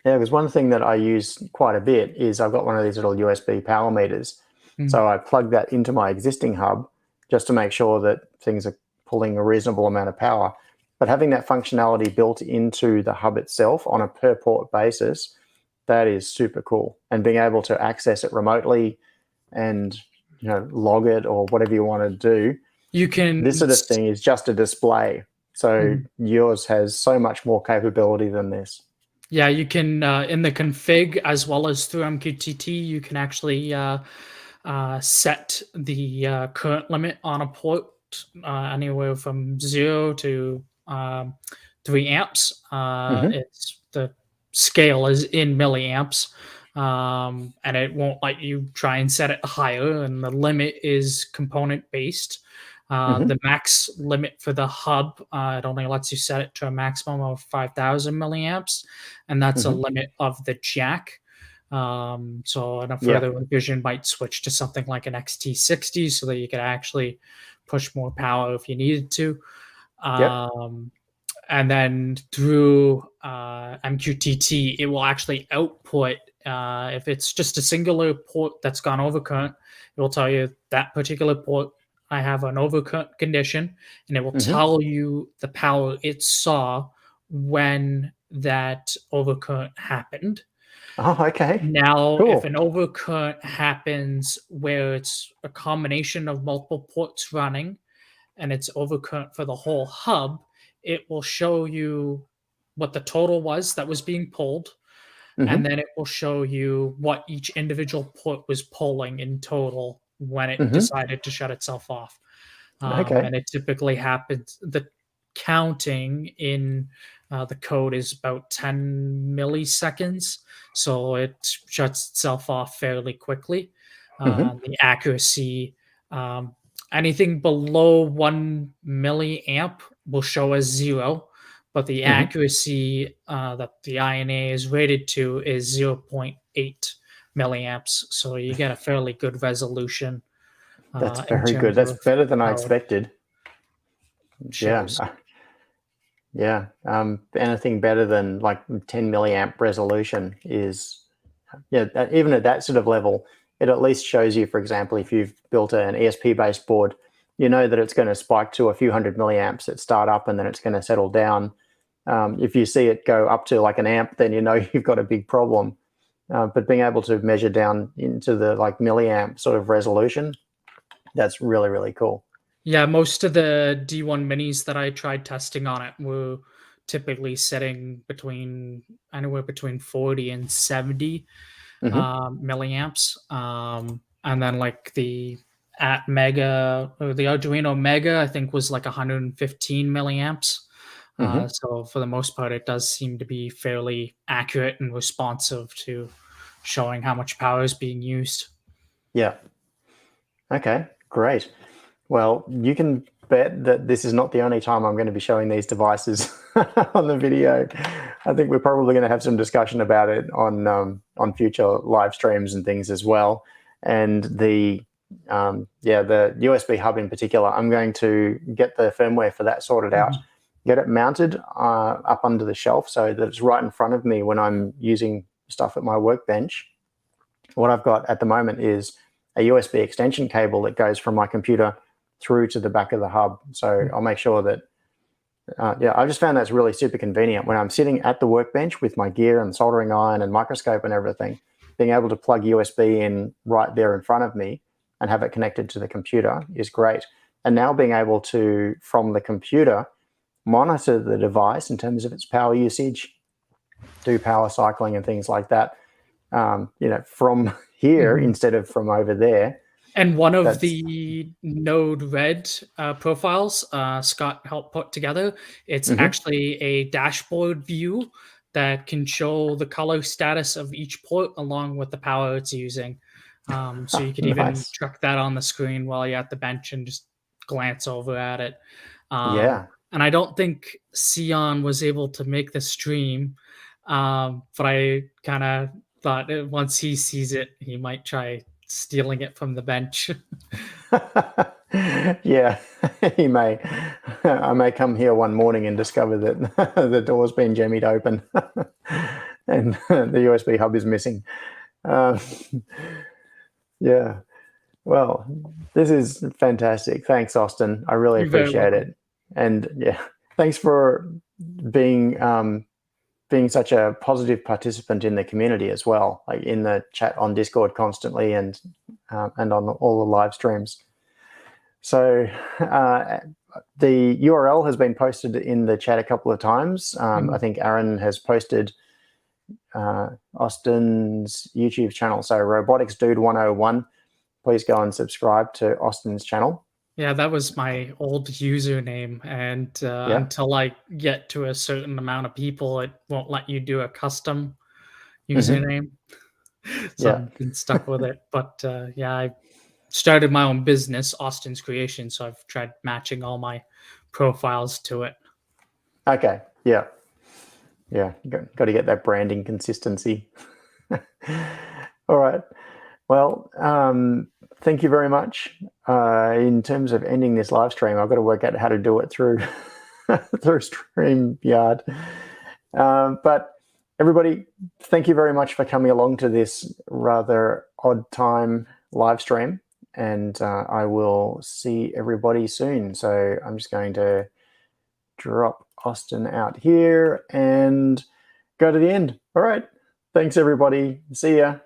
Yeah, because one thing that I use quite a bit is I've got one of these little USB power meters. So I plug that into my existing hub just to make sure that things are pulling a reasonable amount of power. But having that functionality built into the hub itself on a per port basis, that is super cool. And being able to access it remotely and log it or whatever you want to do. This sort of thing is just a display. So yours has so much more capability than this. Yeah, you can, in the config as well as through MQTT, you can actually set the current limit on a port anywhere from 0 to 3 amps. It's the scale is in milliamps, and it won't let you try and set it higher, and the limit is component based. The max limit for the hub, it only lets you set it to a maximum of 5,000 milliamps, and that's a limit of the jack. So a further revision might switch to something like an XT60 so that you could actually push more power if you needed to. And then through MQTT, it will actually output, if it's just a singular port that's gone overcurrent, it will tell you that particular port, I have an overcurrent condition, and it will tell you the power it saw when that overcurrent happened. Oh, okay. Now, if an overcurrent happens where it's a combination of multiple ports running and it's overcurrent for the whole hub, it will show you what the total was that was being pulled, and then it will show you what each individual port was pulling in total when it decided to shut itself off. And it typically happens, the counting in the code is about 10 milliseconds, so it shuts itself off fairly quickly. The accuracy, anything below 1 milliamp will show as 0, but the accuracy that the INA is rated to is 0.8 milliamps, so you get a fairly good resolution. That's very good. That's better than I expected. Yeah. Anything better than like 10 milliamp resolution is, even at that sort of level, it at least shows you, for example, if you've built an ESP-based board, you know that it's going to spike to a few hundred milliamps at startup, and then it's going to settle down. If you see it go up to like an amp, then you know you've got a big problem. But being able to measure down into the like milliamp sort of resolution, That's really, really cool. Yeah, most of the D1 minis that I tried testing on it were typically setting anywhere between 40 and 70 Hmm. milliamps. And then like the at Mega or the Arduino Mega, I think was like 115 milliamps. Hmm. So for the most part, it does seem to be fairly accurate and responsive to showing how much power is being used. Yeah. Okay, great. Well, you can bet that this is not the only time I'm going to be showing these devices on the video. I think we're probably going to have some discussion about it on future live streams and things as well. And the USB hub in particular, I'm going to get the firmware for that sorted out, get it mounted up under the shelf so that it's right in front of me when I'm using stuff at my workbench. What I've got at the moment is a USB extension cable that goes from my computer through to the back of the hub. So I'll make sure that, I just found that's really super convenient when I'm sitting at the workbench with my gear and soldering iron and microscope and everything, being able to plug USB in right there in front of me and have it connected to the computer is great. And now being able to, from the computer, monitor the device in terms of its power usage, do power cycling and things like that, from here instead of from over there. And one of the Node Red profiles Scott helped put together, it's actually a dashboard view that can show the color status of each port along with the power it's using. So you could even check that on the screen while you're at the bench and just glance over at it. Yeah. And I don't think Sion was able to make the stream, but I kind of thought once he sees it, he might try stealing it from the bench. Yeah, he may. I may come here one morning and discover that the door's been jemmied open and the USB hub is missing. Yeah. Well, this is fantastic. Thanks, Austin. I really appreciate it. And yeah, thanks for being being such a positive participant in the community as well, like in the chat on Discord constantly and on all the live streams. So the URL has been posted in the chat a couple of times. I think Aaron has posted Austin's YouTube channel. So Robotics Dude 101. Please go and subscribe to Austin's channel. Yeah, that was my old username, and until I get to a certain amount of people, it won't let you do a custom username. So I've been stuck with it. But I started my own business, Austin's Creation, so I've tried matching all my profiles to it. Okay, yeah. Got to get that branding consistency. All right. Well, thank you very much. In terms of ending this live stream, I've got to work out how to do it through through StreamYard. But everybody, thank you very much for coming along to this rather odd time live stream. And I will see everybody soon. So I'm just going to drop Austin out here and go to the end. All right. Thanks, everybody. See ya.